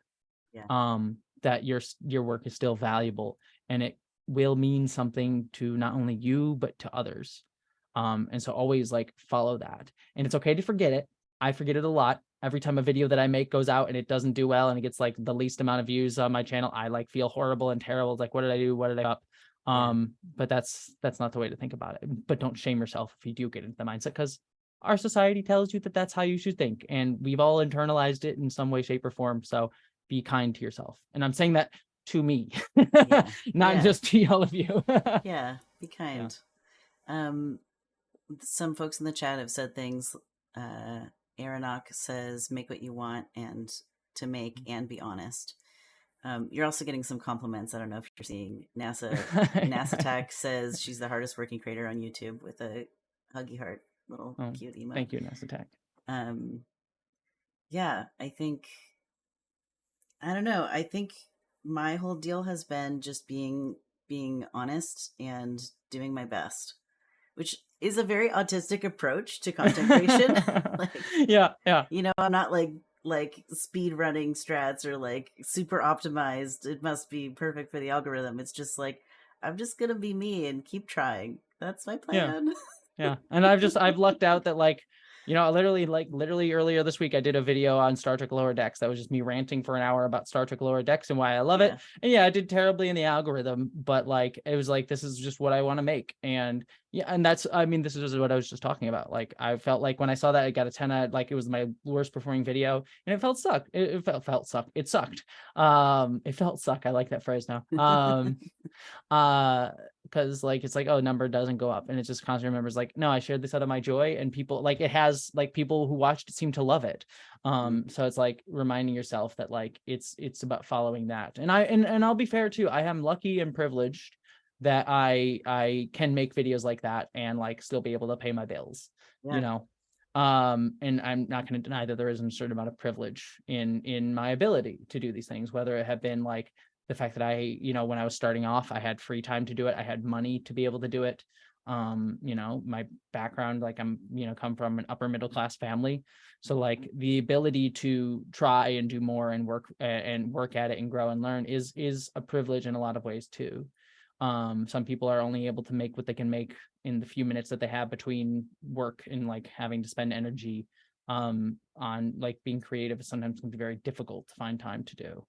that your work is still valuable and it will mean something to not only you but to others. And so always like follow that. And it's okay to forget it. I forget it a lot. Every time a video that I make goes out and it doesn't do well and it gets like the least amount of views on my channel, I like feel horrible and terrible. It's like, what did I do? What did I up? But that's not the way to think about it. But don't shame yourself if you do get into the mindset, because our society tells you that that's how you should think, and we've all internalized it in some way, shape, or form. So be kind to yourself. And I'm saying that to me, not just to all of you. Be kind. Some folks in the chat have said things. Aronok says, make what you want and to make and be honest. You're also getting some compliments. I don't know if you're seeing NASA Tech says she's the hardest working creator on YouTube with a huggy heart little cute emo. Thank you, NASA Tech. I don't know. I think my whole deal has been just being honest and doing my best, which is a very autistic approach to content creation. You know, I'm not like speed running strats or like super optimized. It must be perfect for the algorithm. It's just like, I'm just gonna be me and keep trying. That's my plan. And I've lucked out that, like, you know, literally earlier this week I did a video on Star Trek Lower Decks that was just me ranting for an hour about Star Trek Lower Decks and why I love it. And I did terribly in the algorithm, but like, it was like, this is just what I want to make. And and that's, I mean, this is what I was just talking about. Like, I felt like when I saw that I got a 10 out, like it was my worst performing video, and it felt suck. It felt suck. It sucked. It felt suck. I like that phrase now. Because like, it's like, oh, number doesn't go up, and it just constantly remembers like, no, I shared this out of my joy, and people like, it has like people who watched it seem to love it. So it's like reminding yourself that like it's about following that. And I'll be fair too, I am lucky and privileged that I can make videos like that and like still be able to pay my bills, you know. And I'm not going to deny that there is a certain amount of privilege in my ability to do these things, whether it have been like the fact that I, you know, when I was starting off, I had free time to do it. I had money to be able to do it. You know, my background, like I'm, you know, come from an upper middle class family. So like the ability to try and do more and work at it and grow and learn is a privilege in a lot of ways too. Some people are only able to make what they can make in the few minutes that they have between work and like having to spend energy on like being creative sometimes can be very difficult to find time to do.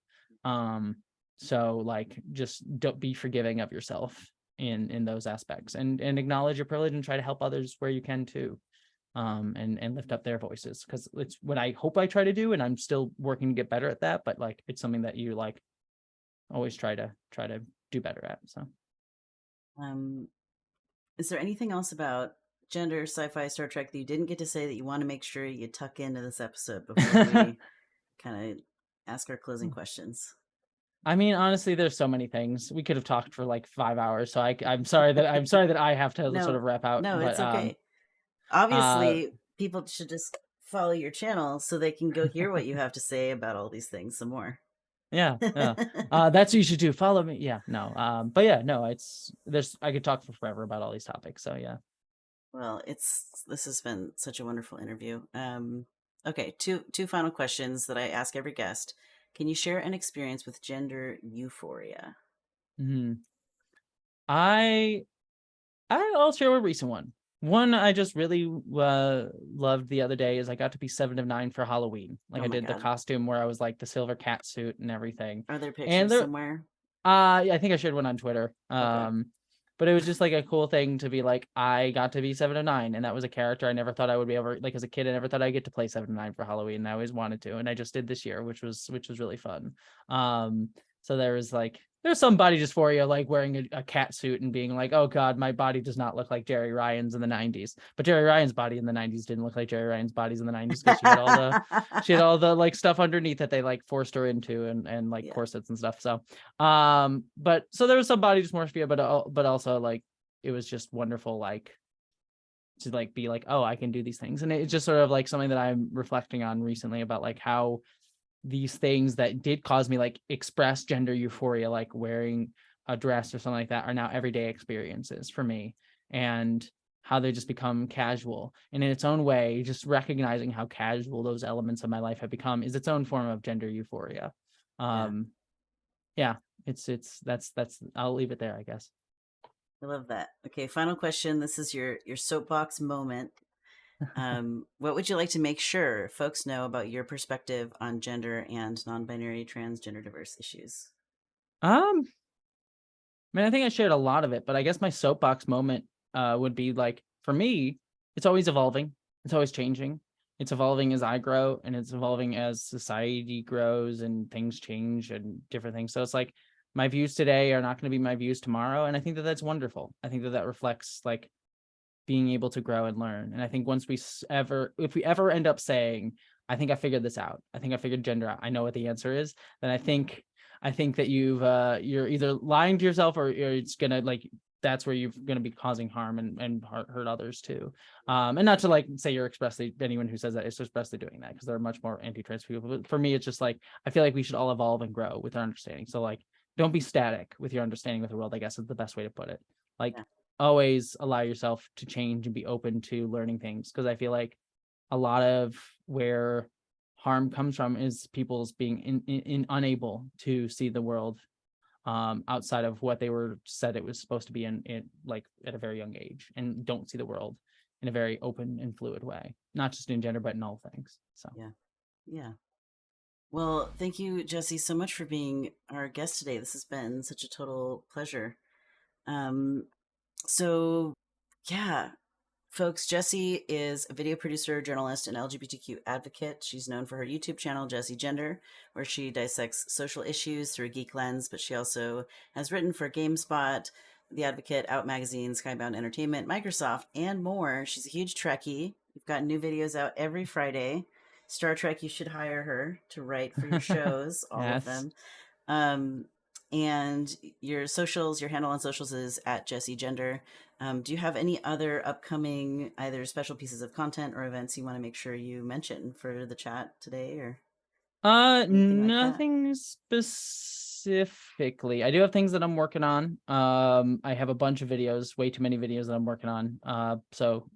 So like just don't be forgiving of yourself in those aspects, and acknowledge your privilege and try to help others where you can too. And lift up their voices, because it's what I hope I try to do, and I'm still working to get better at that, but like it's something that you like always try to do better at. So is there anything else about gender, sci-fi, Star Trek that you didn't get to say that you want to make sure you tuck into this episode before we kind of ask our closing questions? I mean, honestly, there's so many things. We could have talked for like 5 hours, so I'm sorry that I have to sort of wrap out. No, but, it's okay. Obviously, people should just follow your channel so they can go hear what you have to say about all these things some more. Yeah. That's what you should do. Follow me. Yeah, no. But yeah, no, I could talk for forever about all these topics. So yeah. Well, this has been such a wonderful interview. Okay, two final questions that I ask every guest. Can you share an experience with gender euphoria? I'll share a recent one. One I just really loved the other day is I got to be 7 of 9 for Halloween. Like I did the costume where I was like the silver cat suit and everything. Are there pictures somewhere? I think I shared one on Twitter. But it was just like a cool thing to be like, I got to be 7 of 9, and that was a character I never thought I would be able, like as a kid, I never thought I'd get to play 7 of 9 for Halloween, and I always wanted to, and I just did this year, which was really fun. So there's some body dysphoria, like wearing a cat suit and being like, oh god, my body does not look like Jerry Ryan's in the 90s. But Jerry Ryan's body in the 90s didn't look like Jerry Ryan's bodies in the 90s, because she had all the like stuff underneath that they like forced her into, and like corsets and stuff. So but so there was some body dysmorphia, but also like it was just wonderful, like to like be like, oh, I can do these things. And it's just sort of like something that I'm reflecting on recently about like how these things that did cause me like express gender euphoria, like wearing a dress or something like that, are now everyday experiences for me, and how they just become casual. And in its own way, just recognizing how casual those elements of my life have become is its own form of gender euphoria. That's I'll leave it there, I guess. I love that. Okay, final question. This is your soapbox moment. What would you like to make sure folks know about your perspective on gender and non-binary, transgender, diverse issues? I mean, I think I shared a lot of it, but I guess my soapbox moment would be like, for me, it's always evolving. It's always changing. It's evolving as I grow, and it's evolving as society grows and things change and different things. So it's like my views today are not going to be my views tomorrow. And I think that that's wonderful. I think that that reflects like being able to grow and learn. And I think once if we ever end up saying, I think I figured this out, I think I figured gender out, I know what the answer is, then I think that you're either lying to yourself, or it's gonna like, that's where you're going to be causing harm and hurt others too. And not to like say you're expressly, anyone who says that is expressly doing that, because there are much more anti-trans people. But for me, it's just like, I feel like we should all evolve and grow with our understanding. So like, don't be static with your understanding of the world, I guess is the best way to put it. Like, always allow yourself to change and be open to learning things, because I feel like a lot of where harm comes from is people's being unable to see the world outside of what they were said it was supposed to be in like at a very young age, and don't see the world in a very open and fluid way, not just in gender but in all things. So yeah. Well, thank you, Jessie, so much for being our guest today. This has been such a total pleasure. So yeah, folks, Jessie is a video producer, journalist, and LGBTQ advocate. She's known for her YouTube channel, Jessie Gender, where she dissects social issues through a geek lens, but she also has written for GameSpot, The Advocate, Out Magazine, Skybound Entertainment, Microsoft, and more. She's a huge Trekkie. We've got new videos out every Friday. Star Trek, you should hire her to write for your shows, all of them. And your socials, your handle on socials is at Jessie Gender. Do you have any other upcoming either special pieces of content or events you want to make sure you mention for the chat today, or nothing specifically? I do have things that I'm working on. I have a bunch of videos, way too many videos that I'm working on. So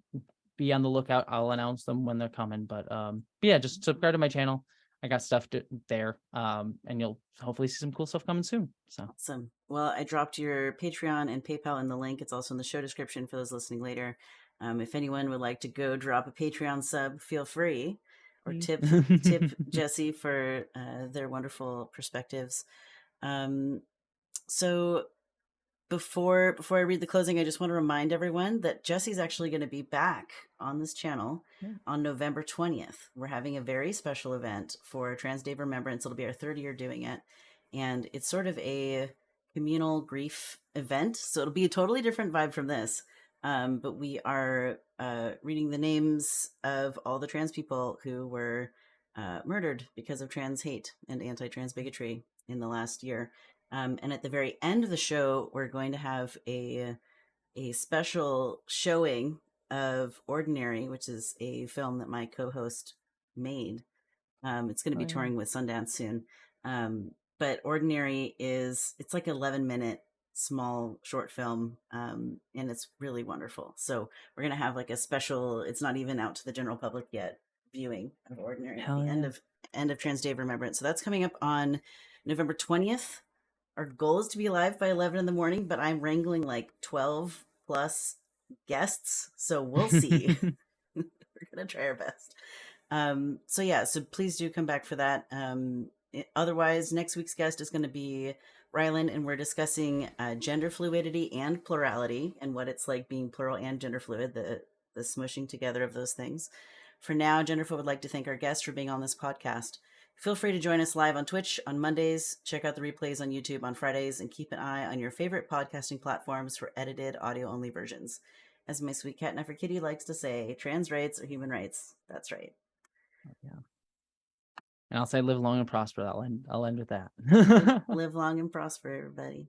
be on the lookout. I'll announce them when they're coming. But yeah, just subscribe to my channel. I got stuff there, and you'll hopefully see some cool stuff coming soon. So awesome. Well, I dropped your Patreon and PayPal in the link. It's also in the show description for those listening later. If anyone would like to go drop a Patreon sub, feel free. or me. tip Jessie for their wonderful perspectives. So before I read the closing, I just want to remind everyone that Jessie's actually going to be back on this channel on November 20th. We're having a very special event for Trans Day Remembrance. It'll be our third year doing it. And it's sort of a communal grief event. So it'll be a totally different vibe from this. But we are reading the names of all the trans people who were murdered because of trans hate and anti-trans bigotry in the last year. And at the very end of the show, we're going to have a special showing of Ordinary, which is a film that my co-host made. It's going to be touring with Sundance soon. But Ordinary it's like an 11-minute small short film, and it's really wonderful. So we're going to have like a special, it's not even out to the general public yet, viewing of Ordinary at the end of Trans Day of Remembrance. So that's coming up on November 20th. Our goal is to be live by 11 in the morning, but I'm wrangling like 12 plus guests. So we'll see. We're going to try our best. So please do come back for that. Otherwise, next week's guest is going to be Rylan, and we're discussing gender fluidity and plurality and what it's like being plural and gender fluid, the smushing together of those things. For now, Genderful would like to thank our guests for being on this podcast. Feel free to join us live on Twitch on Mondays, check out the replays on YouTube on Fridays, and keep an eye on your favorite podcasting platforms for edited audio-only versions. As my sweet cat Neferkitty likes to say, trans rights are human rights. That's right. Yeah. And I'll say live long and prosper. I'll end with that. Live long and prosper, everybody.